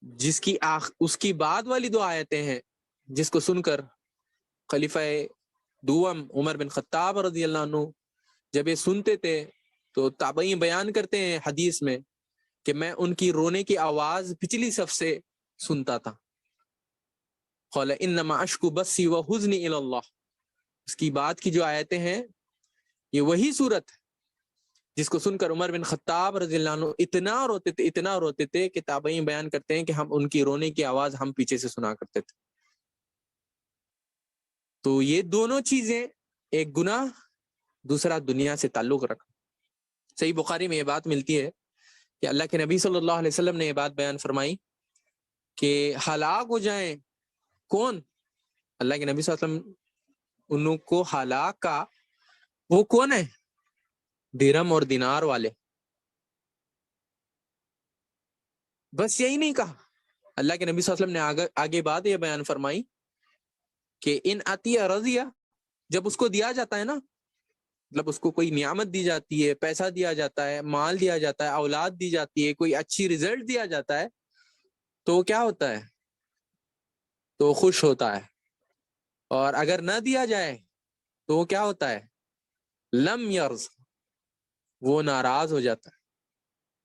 جس کی اس کی بعد والی دو آیتیں ہیں جس کو سن کر خلیفہ دوم عمر بن خطاب رضی اللہ عنہ جب یہ سنتے تھے تو تابعین بیان کرتے ہیں حدیث میں کہ میں ان کی رونے کی آواز پچھلی صف سے سنتا تھا. قال انما اشکو بسی وحزنی الی اللہ. اس کی بعد کی جو آیتیں ہیں یہ وہی صورت ہے جس کو سن کر عمر بن خطاب رضی اللہ عنہ اتنا روتے تھے کہ تابعین بیان کرتے ہیں کہ ہم ان کی رونے کی آواز ہم پیچھے سے سنا کرتے تھے. تو یہ دونوں چیزیں، ایک گناہ، دوسرا دنیا سے تعلق رکھنا. صحیح بخاری میں یہ بات ملتی ہے کہ اللہ کے نبی صلی اللہ علیہ وسلم نے یہ بات بیان فرمائی کہ ہلاک ہو جائیں کون؟ اللہ کے نبی صلی اللہ علیہ وسلم انہوں کو ہلاک کا وہ کون ہے؟ درہم اور دینار والے. بس یہی نہیں کہا، اللہ کے نبی صلی اللہ علیہ وسلم نے آگے بات یہ بیان فرمائی کہ ان عطیہ رضیہ، جب اس کو دیا جاتا ہے نا، مطلب اس کو کوئی نعمت دی جاتی ہے، پیسہ دیا جاتا ہے، مال دیا جاتا ہے، اولاد دی جاتی ہے، کوئی اچھی رزلٹ دیا جاتا ہے، تو کیا ہوتا ہے؟ تو خوش ہوتا ہے. اور اگر نہ دیا جائے تو وہ کیا ہوتا ہے؟ لم یرض، وہ ناراض ہو جاتا ہے.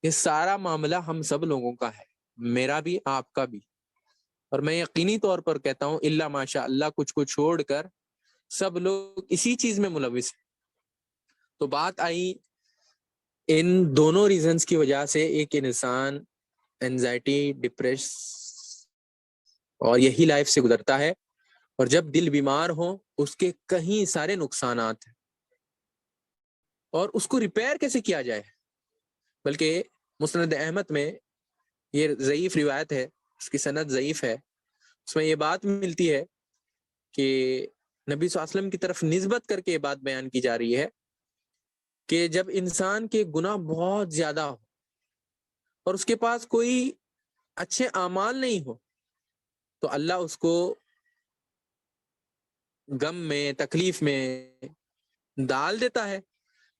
یہ سارا معاملہ ہم سب لوگوں کا ہے، میرا بھی، آپ کا بھی. اور میں یقینی طور پر کہتا ہوں الا ماشاء اللہ کچھ کو چھوڑ کر سب لوگ اسی چیز میں ملوث ہیں. تو بات آئی ان دونوں ریزنز کی وجہ سے ایک انسان اینزائٹی، ڈپریس اور یہی لائف سے گزرتا ہے. اور جب دل بیمار ہو اس کے کہیں سارے نقصانات ہیں، اور اس کو ریپیئر کیسے کیا جائے؟ بلکہ مسند احمد میں یہ ضعیف روایت ہے، اس کی سند ضعیف ہے، اس میں یہ بات ملتی ہے کہ نبی صلی اللہ علیہ وسلم کی طرف نسبت کر کے یہ بات بیان کی جا رہی ہے کہ جب انسان کے گناہ بہت زیادہ ہو اور اس کے پاس کوئی اچھے اعمال نہیں ہو تو اللہ اس کو غم میں، تکلیف میں ڈال دیتا ہے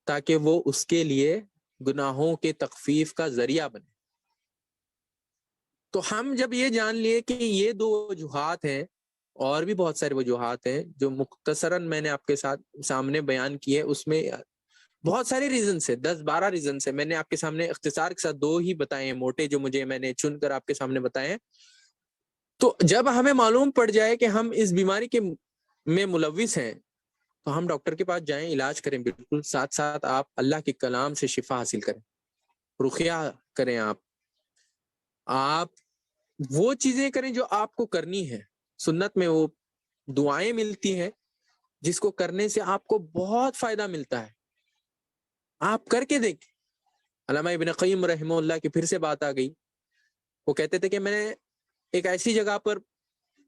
تاکہ وہ اس کے لیے گناہوں کے تخفیف کا ذریعہ بنے. تو ہم جب یہ جان لیے کہ یہ دو وجوہات ہیں، اور بھی بہت سارے وجوہات ہیں جو مختصراً میں نے آپ کے سامنے بیان کیے، اس میں بہت سارے ریزنس ہیں، 10-12 ریزنس ہیں. میں نے آپ کے سامنے اختصار کے ساتھ 2 ہی بتائے ہیں موٹے، جو میں نے چن کر آپ کے سامنے بتائے ہیں. تو جب ہمیں معلوم پڑ جائے کہ ہم اس بیماری کے میں ملوث ہیں تو ہم ڈاکٹر کے پاس جائیں، علاج کریں، بالکل ساتھ ساتھ آپ اللہ کے کلام سے شفا حاصل کریں، رقیہ کریں. آپ وہ چیزیں کریں جو آپ کو کرنی ہے. سنت میں وہ دعائیں ملتی ہیں جس کو کرنے سے آپ کو بہت فائدہ ملتا ہے. آپ کر کے دیکھیں. علامہ ابن قیم رحمہ اللہ کی پھر سے بات آ گئی. وہ کہتے تھے کہ میں ایک ایسی جگہ پر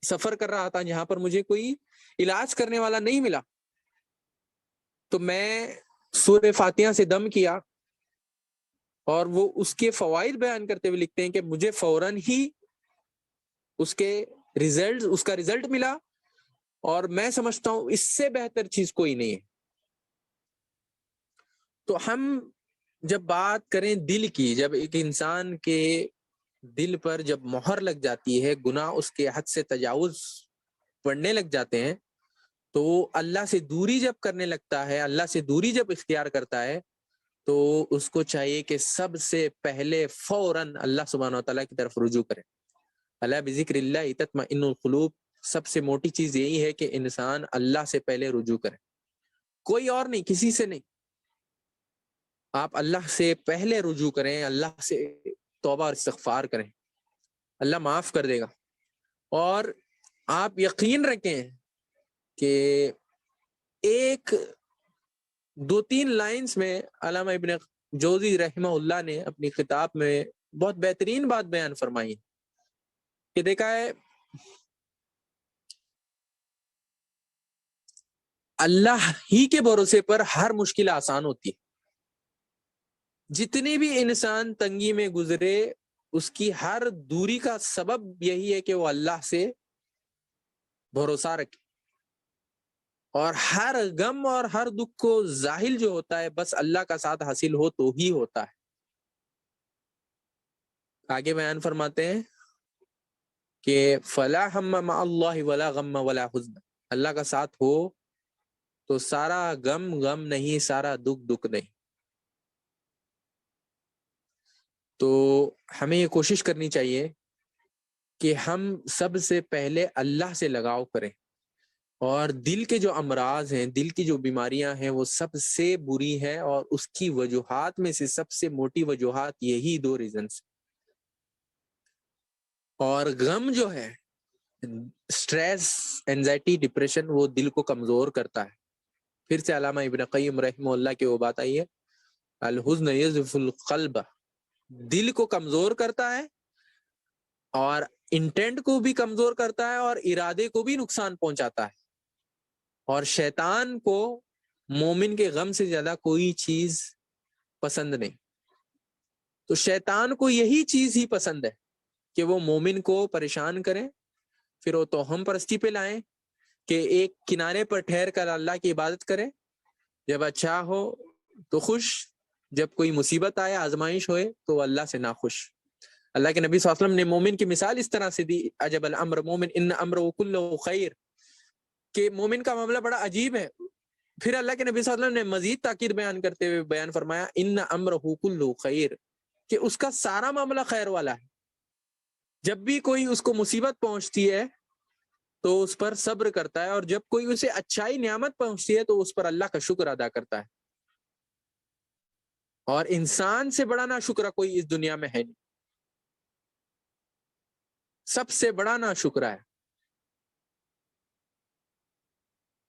سفر کر رہا تھا جہاں پر مجھے کوئی علاج کرنے والا نہیں ملا، تو میں سورہ فاتحہ سے دم کیا، اور وہ اس کے فوائد بیان کرتے ہوئے لکھتے ہیں کہ مجھے فوراً ہی اس کا رزلٹ ملا، اور میں سمجھتا ہوں اس سے بہتر چیز کوئی نہیں ہے. تو ہم جب بات کریں دل کی، جب ایک انسان کے دل پر جب مہر لگ جاتی ہے، گناہ اس کے حد سے تجاوز پڑنے لگ جاتے ہیں، تو اللہ سے دوری جب کرنے لگتا ہے، اللہ سے دوری جب اختیار کرتا ہے، تو اس کو چاہیے کہ سب سے پہلے فوراً اللہ سبحانہ و تعالیٰ کی طرف رجوع کرے. اللہ بذکر اللہ تطمئن القلوب. سب سے موٹی چیز یہی ہے کہ انسان اللہ سے پہلے رجوع کرے، کوئی اور نہیں، کسی سے نہیں. آپ اللہ سے پہلے رجوع کریں، اللہ سے توبہ اور استغفار کریں، اللہ معاف کر دے گا. اور آپ یقین رکھیں کہ ایک دو تین لائنز میں علامہ ابن جوزی رحمہ اللہ نے اپنی کتاب میں بہت بہترین بات بیان فرمائی کہ دیکھا ہے اللہ ہی کے بھروسے پر ہر مشکل آسان ہوتی ہے. جتنی بھی انسان تنگی میں گزرے، اس کی ہر دوری کا سبب یہی ہے کہ وہ اللہ سے بھروسہ رکھے. اور ہر غم اور ہر دکھ کو زاحل جو ہوتا ہے، بس اللہ کا ساتھ حاصل ہو تو ہی ہوتا ہے. آگے بیان فرماتے ہیں کہ فلا ہم مع اللہ ولا غم ولا حزن. اللہ کا ساتھ ہو تو سارا غم غم نہیں، سارا دکھ دکھ نہیں. تو ہمیں یہ کوشش کرنی چاہیے کہ ہم سب سے پہلے اللہ سے لگاؤ کریں. اور دل کے جو امراض ہیں، دل کی جو بیماریاں ہیں، وہ سب سے بری ہیں، اور اس کی وجوہات میں سے سب سے موٹی وجوہات یہی دو ریزنز. اور غم جو ہے، سٹریس، اینزائٹی، ڈپریشن، وہ دل کو کمزور کرتا ہے. پھر سے علامہ ابن قیم رحمہ اللہ کی وہ بات آئی ہے، الحزن یضعف القلب. دل کو کمزور کرتا ہے، اور انٹینٹ کو بھی کمزور کرتا ہے، اور ارادے کو بھی نقصان پہنچاتا ہے. اور شیطان کو مومن کے غم سے زیادہ کوئی چیز پسند نہیں. تو شیطان کو یہی چیز ہی پسند ہے کہ وہ مومن کو پریشان کریں، پھر وہ توہم پرستی پہ لائیں کہ ایک کنارے پر ٹھہر کر اللہ کی عبادت کریں. جب اچھا ہو تو خوش، جب کوئی مصیبت آئے، آزمائش ہوئے، تو اللہ سے ناخوش. اللہ کے نبی صلی اللہ علیہ وسلم نے مومن کی مثال اس طرح سے دی، عجب الامر مومن ان امرہ کلہ خیر، کہ مومن کا معاملہ بڑا عجیب ہے. پھر اللہ کے نبی صلی اللہ علیہ وسلم نے مزید تاکید بیان کرتے ہوئے بیان فرمایا ان امرہ کلہ خیر، کہ اس کا سارا معاملہ خیر والا ہے. جب بھی کوئی اس کو مصیبت پہنچتی ہے تو اس پر صبر کرتا ہے، اور جب کوئی اسے اچھائی نعمت پہنچتی ہے تو اس پر اللہ کا شکر ادا کرتا ہے. اور انسان سے بڑا ناشکرا کوئی اس دنیا میں ہے نہیں، سب سے بڑا ناشکرا ہے.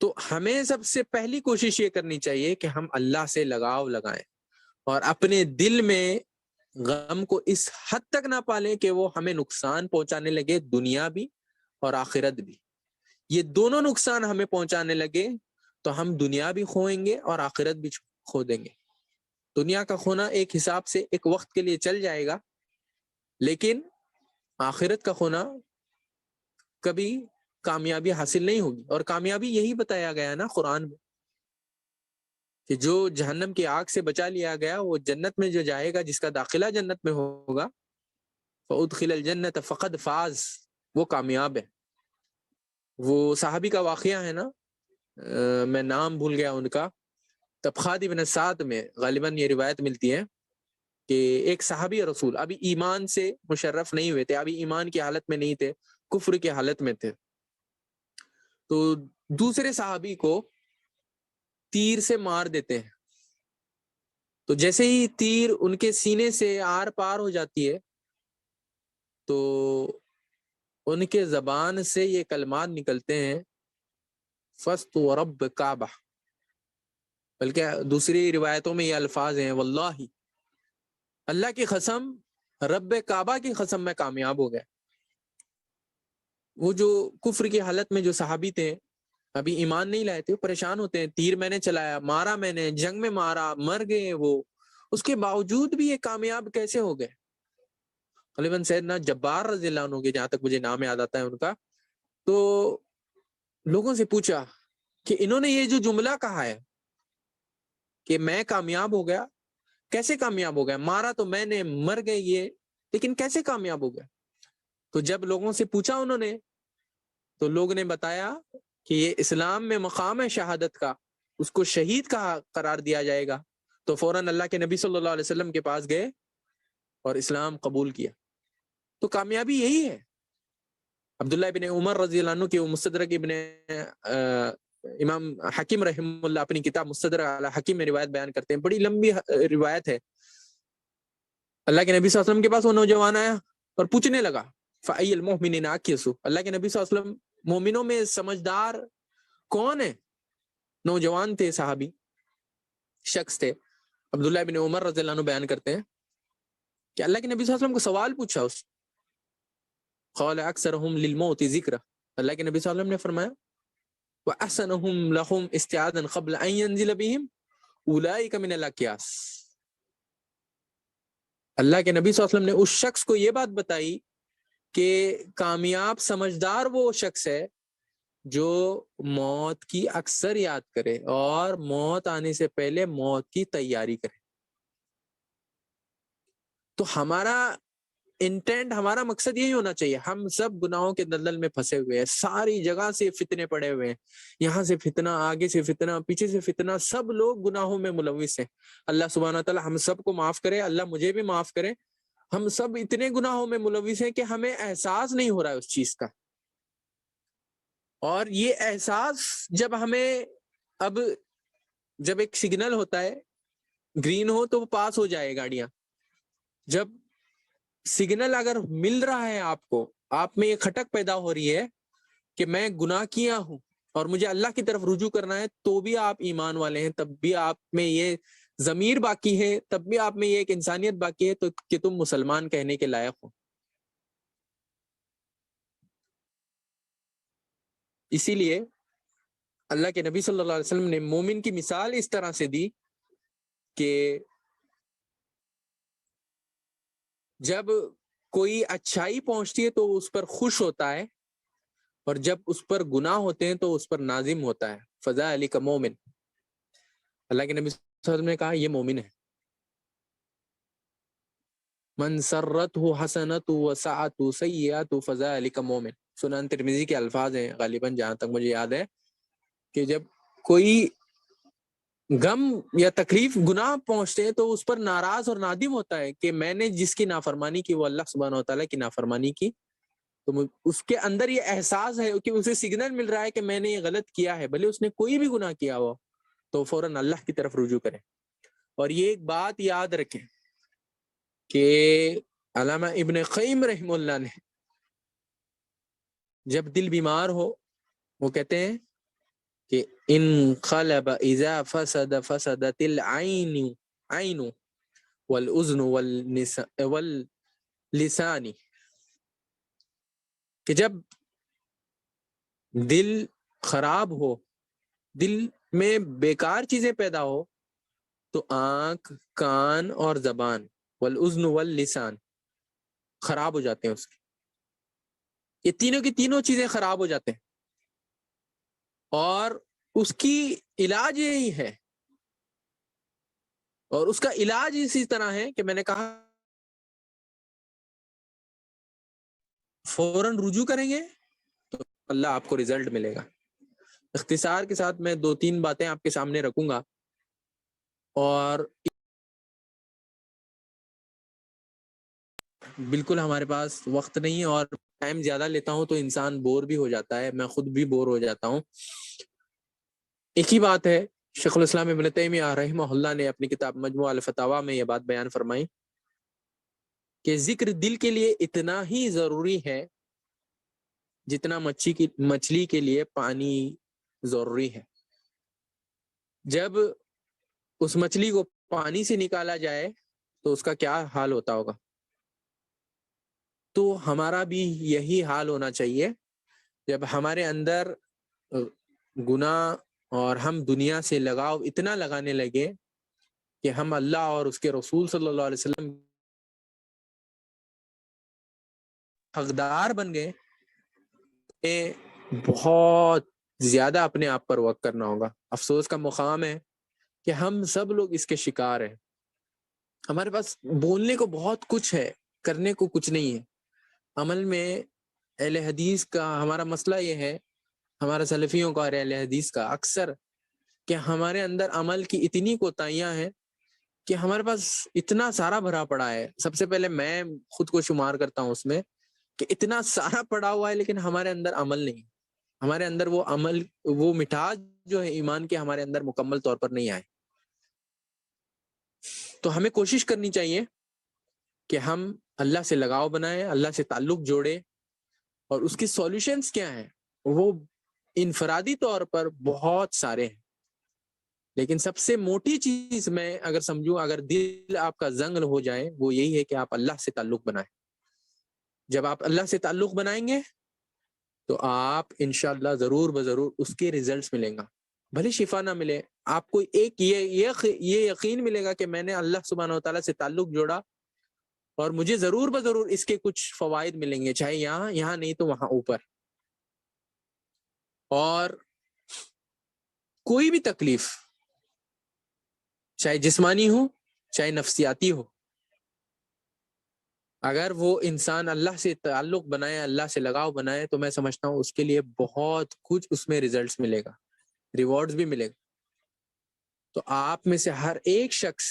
تو ہمیں سب سے پہلی کوشش یہ کرنی چاہیے کہ ہم اللہ سے لگاؤ لگائیں، اور اپنے دل میں غم کو اس حد تک نہ پالیں کہ وہ ہمیں نقصان پہنچانے لگے، دنیا بھی اور آخرت بھی. یہ دونوں نقصان ہمیں پہنچانے لگے تو ہم دنیا بھی کھوئیں گے اور آخرت بھی کھو دیں گے. دنیا کا کھونا ایک حساب سے ایک وقت کے لیے چل جائے گا، لیکن آخرت کا کھونا کبھی کامیابی حاصل نہیں ہوگی. اور کامیابی یہی بتایا گیا نا قرآن میں، کہ جو جہنم کی آگ سے بچا لیا گیا وہ جنت میں جو جائے گا، جس کا داخلہ جنت میں ہوگا، فَأُدْخِلَ الْجَنَّةَ فَقَدْ فَازَ، وہ کامیاب ہے. وہ صحابی کا واقعہ ہے نا، میں نام بھول گیا ان کا، طبقات ابن سعد میں غالباً یہ روایت ملتی ہے کہ ایک صحابی رسول ابھی ایمان سے مشرف نہیں ہوئے تھے، ابھی ایمان کی حالت میں نہیں تھے، کفر کی حالت میں تھے. تو دوسرے صحابی کو تیر سے مار دیتے ہیں. تو جیسے ہی تیر ان کے سینے سے آر پار ہو جاتی ہے، تو ان کے زبان سے یہ کلمات نکلتے ہیں فست و رب کعبہ، بلکہ دوسری روایتوں میں یہ الفاظ ہیں واللہ، اللہ کی قسم، رب کعبہ کی قسم میں کامیاب ہو گیا۔ وہ جو کفر کی حالت میں جو صحابی تھے، ابھی ایمان نہیں لائے تھے، پریشان ہوتے ہیں، تیر میں نے چلایا، مارا میں نے، جنگ میں مارا، مر گئے وہ، اس کے باوجود بھی یہ کامیاب کیسے ہو گئے؟ غالباً سیدنا جبار رضی اللہ عنہ کے، جہاں تک مجھے نام یاد آتا ہے ان کا، تو لوگوں سے پوچھا کہ انہوں نے یہ جو جملہ کہا ہے کہ میں کامیاب ہو گیا، کیسے کامیاب ہو گیا؟ مارا تو میں نے، مر گئے یہ، لیکن کیسے کامیاب ہو گیا؟ تو جب لوگوں سے پوچھا انہوں نے، تو لوگ نے بتایا کہ یہ اسلام میں مقام ہے شہادت کا، اس کو شہید کا قرار دیا جائے گا۔ تو فوراً اللہ کے نبی صلی اللہ علیہ وسلم کے پاس گئے اور اسلام قبول کیا۔ تو کامیابی یہی ہے۔ عبداللہ ابن عمر رضی اللہ عنہ کے مستدرک ابن امام حکیم رحمہ اللہ اپنی کتاب مستدرک علی حکیم میں روایت بیان کرتے ہیں، بڑی لمبی روایت ہے۔ اللہ کے نبی صلی اللہ علیہ وسلم کے پاس وہ نوجوان آیا اور پوچھنے لگا فَأَيَّ الْمُؤْمِنِينَ أَكْيَسُ، اللہ کے نبی صلی اللہ علیہ وسلم مومنوں میں سمجھدار کون ہے؟ نوجوان تھے، صحابی شخص تھے۔ عبداللہ ابن عمر رضی اللہ عنہ بیان کرتے ہیں کہ اللہ کے نبی صلی اللہ علیہ وسلم کو سوال پوچھا، اس قال اکثرهم للموت ذکر، اللہ کے نبی صلی اللہ علیہ وسلم نے فرمایا وَأَحْسَنُهُمْ لَهُمْ اسْتِعَاذًا قَبْلَ أَن يَنزِلَ بِهِمْ أُولَٰئِكَ مِنَ الْأَكْيَاسِ۔ اللہ کے نبی صلی اللہ علیہ وسلم نے اس شخص کو یہ بات بتائی کہ کامیاب سمجھدار وہ شخص ہے جو موت کی اکثر یاد کرے اور موت آنے سے پہلے موت کی تیاری کرے۔ تو ہمارا انٹینٹ، ہمارا مقصد یہی ہونا چاہیے۔ ہم سب گناہوں کے دلدل میں پھنسے ہوئے ہیں، ساری جگہ سے فتنے پڑے ہوئے ہیں، یہاں سے فتنہ، آگے سے فتنہ، پیچھے سے فتنہ، سب لوگ گناہوں میں ملوث ہیں۔ اللہ سبحانہ تعالی ہم سب کو معاف کرے، اللہ مجھے بھی معاف کرے۔ ہم سب اتنے گناہوں میں ملوث ہیں کہ ہمیں احساس نہیں ہو رہا ہے اس چیز کا، اور یہ احساس جب ہمیں، اب جب ایک سگنل ہوتا ہے، گرین ہو تو وہ پاس ہو جائے گاڑیاں، جب سگنل اگر مل رہا ہے آپ کو، آپ میں یہ کھٹک پیدا ہو رہی ہے کہ میں گناہ کیا ہوں اور مجھے اللہ کی طرف رجوع کرنا ہے، تو بھی آپ ایمان والے ہیں، تب بھی آپ میں یہ ضمیر باقی ہے، تب بھی آپ میں یہ ایک انسانیت باقی ہے، تو کہ تم مسلمان کہنے کے لائق ہو۔ اسی لیے اللہ کے نبی صلی اللہ علیہ وسلم نے مومن کی مثال اس طرح سے دی کہ جب کوئی اچھائی پہنچتی ہے تو اس پر خوش ہوتا ہے، اور جب اس پر گناہ ہوتے ہیں تو اس پر نازم ہوتا ہے۔ فذلک مومن، اللہ کے نبی صلی اللہ علیہ وسلم نے کہا یہ مومن ہے۔ من سرته حسنۃ وسعت سیئۃ فذلک مومن، سنن ترمذی کے الفاظ ہیں غالباً، جہاں تک مجھے یاد ہے، کہ جب کوئی غم یا تکلیف، گناہ پہنچتے ہیں تو اس پر ناراض اور نادم ہوتا ہے کہ میں نے جس کی نافرمانی کی وہ اللہ سبحانہ و تعالیٰ کی نافرمانی کی، تو اس کے اندر یہ احساس ہے کہ اسے سگنل مل رہا ہے کہ میں نے یہ غلط کیا ہے، بھلے اس نے کوئی بھی گناہ کیا ہو، تو فوراً اللہ کی طرف رجوع کریں۔ اور یہ ایک بات یاد رکھیں کہ علامہ ابن قیم رحمہ اللہ نے جب دل بیمار ہو، وہ کہتے ہیں کہ انقلب اذا فسد فسدت العین عین والاذن واللسان، کہ جب دل خراب ہو، دل میں بیکار چیزیں پیدا ہو، تو آنکھ، کان اور زبان، والاذن واللسان خراب ہو جاتے ہیں اس کے، یہ تینوں کی تینوں چیزیں خراب ہو جاتے ہیں، اور اس کی علاج یہی ہے، اور اس کا علاج اسی طرح ہے کہ میں نے کہا فوراً رجوع کریں گے تو اللہ آپ کو رزلٹ ملے گا۔ اختصار کے ساتھ میں 2-3 باتیں آپ کے سامنے رکھوں گا، اور بالکل ہمارے پاس وقت نہیں، اور ٹائم زیادہ لیتا ہوں تو انسان بور بھی ہو جاتا ہے، میں خود بھی بور ہو جاتا ہوں۔ ایک ہی بات ہے، شیخ الاسلام ابن تیمیہ رحمہ اللہ نے اپنی کتاب مجموع الفتاوی میں یہ بات بیان فرمائی کہ ذکر دل کے لیے اتنا ہی ضروری ہے جتنا مچھلی کے لیے پانی ضروری ہے. جب اس مچھلی کو پانی سے نکالا جائے تو اس کا کیا حال ہوتا ہوگا. تو ہمارا بھی یہی حال ہونا چاہیے. جب ہمارے اندر گناہ اور ہم دنیا سے لگاؤ اتنا لگانے لگے کہ ہم اللہ اور اس کے رسول صلی اللہ علیہ وسلم حقدار بن گئے، بہت زیادہ اپنے آپ پر وقت کرنا ہوگا. افسوس کا مقام ہے کہ ہم سب لوگ اس کے شکار ہیں. ہمارے پاس بولنے کو بہت کچھ ہے، کرنے کو کچھ نہیں ہے. عمل میں اہل حدیث کا ہمارا مسئلہ یہ ہے، ہمارا سلفیوں کا اور اہل حدیث کا اکثر، کہ ہمارے اندر عمل کی اتنی کوتاہیاں ہیں کہ ہمارے پاس اتنا سارا بھرا پڑا ہے. سب سے پہلے میں خود کو شمار کرتا ہوں اس میں کہ اتنا سارا پڑا ہوا ہے لیکن ہمارے اندر عمل نہیں. ہمارے اندر وہ عمل، وہ مٹھاس جو ہے ایمان کے، ہمارے اندر مکمل طور پر نہیں آئے. تو ہمیں کوشش کرنی چاہیے کہ ہم اللہ سے لگاؤ بنائیں، اللہ سے تعلق جوڑے. اور اس کی سولوشنز کیا ہیں؟ وہ انفرادی طور پر بہت سارے ہیں، لیکن سب سے موٹی چیز میں اگر سمجھوں، اگر دل آپ کا زنگ ہو جائے، وہ یہی ہے کہ آپ اللہ سے تعلق بنائیں. جب آپ اللہ سے تعلق بنائیں گے تو آپ انشاءاللہ ضرور بضرور اس کے ریزلٹس ملیں گا. بھلے شفا نہ ملے، آپ کو ایک یہ یقین ملے گا کہ میں نے اللہ سبحانہ و تعالیٰ سے تعلق جوڑا اور مجھے ضرور بضرور اس کے کچھ فوائد ملیں گے، چاہے یہاں نہیں تو وہاں اوپر. اور کوئی بھی تکلیف، چاہے جسمانی ہو چاہے نفسیاتی ہو، اگر وہ انسان اللہ سے تعلق بنائے، اللہ سے لگاؤ بنائے، تو میں سمجھتا ہوں اس کے لیے بہت کچھ اس میں ریزلٹس ملے گا، ریوارڈز بھی ملے گا. تو آپ میں سے ہر ایک شخص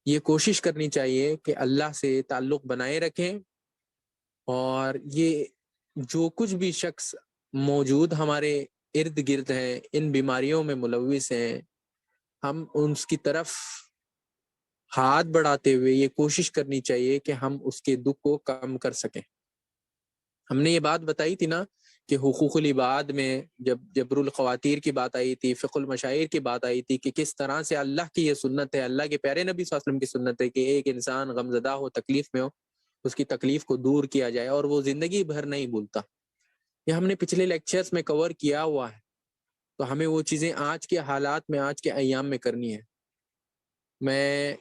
یہ کوشش کرنی چاہیے کہ اللہ سے تعلق بنائے رکھیں. اور یہ جو کچھ بھی شخص موجود ہمارے ارد گرد ہیں، ان بیماریوں میں ملوث ہیں، ہم ان کی طرف ہاتھ بڑھاتے ہوئے یہ کوشش کرنی چاہیے کہ ہم اس کے دکھ کو کم کر سکیں. ہم نے یہ بات بتائی تھی نا کہ حقوق العباد میں جب جبر الخواتیر کی بات آئی تھی، فقہ المشاہیر کی بات آئی تھی کہ کس طرح سے اللہ کی یہ سنت ہے، اللہ کے پیارے نبی صلی اللہ علیہ وسلم کی سنت ہے کہ ایک انسان غمزدہ ہو، تکلیف میں ہو، اس کی تکلیف کو دور کیا جائے اور وہ زندگی بھر نہیں بھولتا. یہ ہم نے پچھلے لیکچرز میں کور کیا ہوا ہے. تو ہمیں وہ چیزیں آج کے حالات میں، آج کے ایام میں کرنی ہے. میں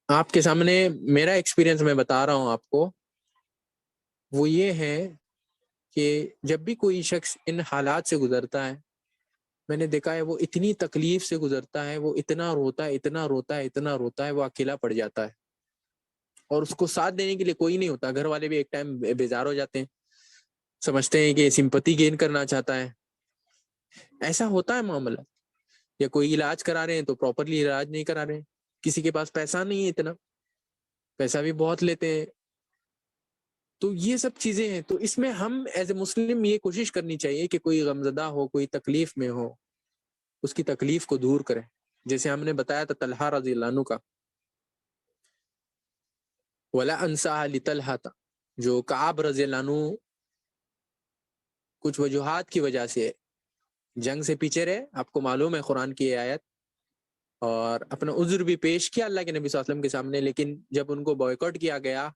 آپ کے سامنے میرا ایکسپیرینس میں بتا رہا ہوں آپ کو، وہ یہ ہے کہ جب بھی کوئی شخص ان حالات سے گزرتا ہے، میں نے دیکھا ہے وہ اتنی تکلیف سے گزرتا ہے، وہ اتنا روتا ہے، اتنا روتا ہے، اتنا روتا ہے، وہ اکیلا پڑ جاتا ہے اور اس کو ساتھ دینے کے لیے کوئی نہیں ہوتا. گھر والے بھی ایک ٹائم بیزار ہو جاتے ہیں، سمجھتے ہیں کہ سمپتی گین کرنا چاہتا ہے. ایسا ہوتا ہے معاملہ. یا کوئی علاج کرا رہے ہیں تو پراپرلی علاج نہیں کرا رہے ہیں، کسی کے پاس پیسہ نہیں ہے، اتنا پیسہ بھی بہت لیتے ہیں. تو یہ سب چیزیں ہیں. تو اس میں ہم ایز اے مسلم یہ کوشش کرنی چاہیے کہ کوئی غمزدہ ہو، کوئی تکلیف میں ہو، اس کی تکلیف کو دور کریں. جیسے ہم نے بتایا تھا طلحہ رضی اللہ عنہ کا، وَلَا أَنْسَاهَا لِطَلْحَةَ، جو کعب رضی اللہ عنہ کچھ وجوہات کی وجہ سے جنگ سے پیچھے رہے. آپ کو معلوم ہے قرآن کی آیت، اور اپنا عذر بھی پیش کیا اللہ کے نبی صلی اللہ علیہ وسلم کے سامنے، لیکن جب ان کو بائیکاٹ کیا گیا،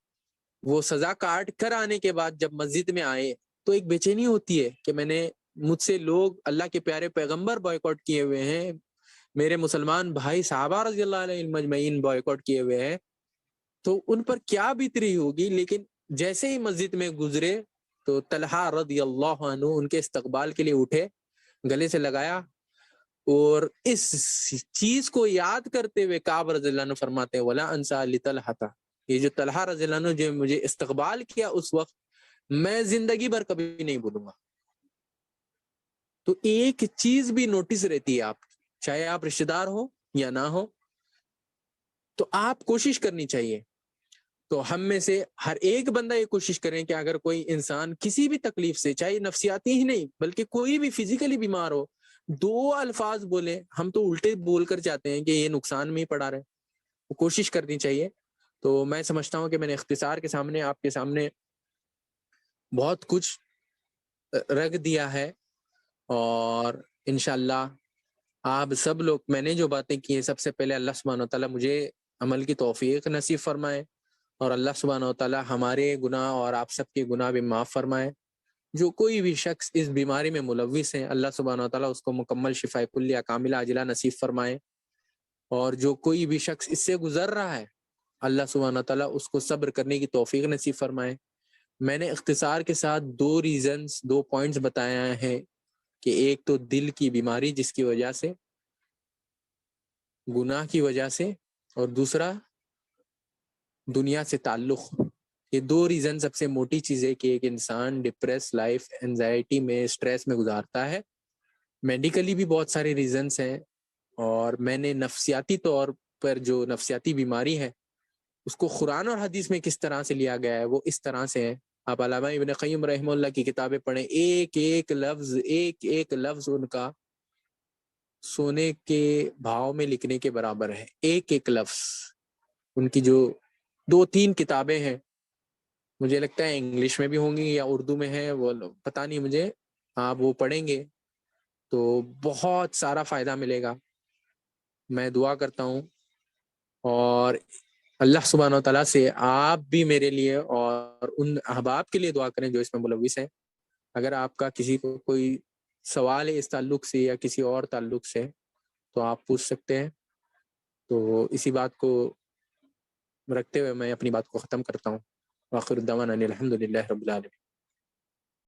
وہ سزا کاٹ کر آنے کے بعد جب مسجد میں آئے تو ایک بے چینی ہوتی ہے کہ مجھ سے لوگ، اللہ کے پیارے پیغمبر بائیکاٹ کیے ہوئے ہیں، میرے مسلمان بھائی صحابہ رضی اللہ علیہ مجمعین بائیکاٹ کیے ہوئے ہیں، تو ان پر کیا بیتری ہوگی. لیکن جیسے ہی مسجد میں گزرے تو طلحہ رضی اللہ عنہ ان کے استقبال کے لیے اٹھے، گلے سے لگایا، اور اس چیز کو یاد کرتے ہوئے کعب رضی اللہ عنہ فرماتے ہیں وَلَا أَنْسَا لِطَلْحَةَ، یہ جو طلحہ رضی اللہ عنہ جو مجھے استقبال کیا اس وقت، میں زندگی بھر کبھی نہیں بھولوں گا. تو ایک چیز بھی نوٹس رہتی ہے، آپ چاہے آپ رشتہ دار ہو یا نہ ہو، تو آپ کوشش کرنی چاہیے. تو ہم میں سے ہر ایک بندہ یہ کوشش کریں کہ اگر کوئی انسان کسی بھی تکلیف سے، چاہے نفسیاتی ہی نہیں بلکہ کوئی بھی فزیکلی بیمار ہو، 2 الفاظ بولے. ہم تو الٹے بول کر جاتے ہیں کہ یہ نقصان میں ہی پڑا رہے. وہ کوشش کرنی چاہیے. تو میں سمجھتا ہوں کہ میں نے اختصار کے سامنے آپ کے سامنے بہت کچھ رکھ دیا ہے، اور انشاءاللہ آپ سب لوگ، میں نے جو باتیں کی ہیں سب سے پہلے اللہ سبحانہ و تعالیٰ مجھے عمل کی توفیق نصیب فرمائے، اور اللہ سبحانہ و تعالیٰ ہمارے گناہ اور آپ سب کے گناہ بھی معاف فرمائے۔ جو کوئی بھی شخص اس بیماری میں ملوث ہے، اللہ سبحانہ و تعالیٰ اس کو مکمل شفاء کلیہ کاملہ عاجلہ نصیب فرمائے، اور جو کوئی بھی شخص اس سے گزر رہا ہے، اللہ سبحانہ و تعالیٰ اس کو صبر کرنے کی توفیق نصیب فرمائے۔ میں نے اختصار کے ساتھ 2 پوائنٹس بتایا ہیں، کہ ایک تو دل کی بیماری جس کی وجہ سے، گناہ کی وجہ سے، اور دوسرا دنیا سے تعلق۔ یہ 2 ریزن سب سے موٹی چیز ہے کہ ایک انسان ڈپریس لائف، انزائٹی میں، اسٹریس میں گزارتا ہے۔ میڈیکلی بھی بہت سارے ریزنس ہیں، اور میں نے نفسیاتی طور پر جو نفسیاتی بیماری ہے اس کو قرآن اور حدیث میں کس طرح سے لیا گیا ہے، وہ اس طرح سے ہے۔ آپ علامہ ابن قیم رحمہ اللہ کی کتابیں پڑھیں، ایک ایک لفظ ان کا سونے کے بھاؤ میں لکھنے کے برابر ہے، ایک ایک لفظ۔ ان کی جو 2-3 کتابیں ہیں، مجھے لگتا ہے انگلش میں بھی ہوں گی یا اردو میں ہے، وہ پتہ نہیں مجھے، آپ وہ پڑھیں گے تو بہت سارا فائدہ ملے گا۔ میں دعا کرتا ہوں، اور اللہ سبحانہ و تعالیٰ سے آپ بھی میرے لیے اور ان احباب کے لیے دعا کریں جو اس میں ملوث ہیں۔ اگر آپ کا کسی کو کوئی سوال ہے اس تعلق سے یا کسی اور تعلق سے تو آپ پوچھ سکتے ہیں۔ تو اسی بات کو رکھتے ہوئے میں اپنی بات کو ختم کرتا ہوں۔ وآخر دعوانا ان الحمد للہ رب العالمین۔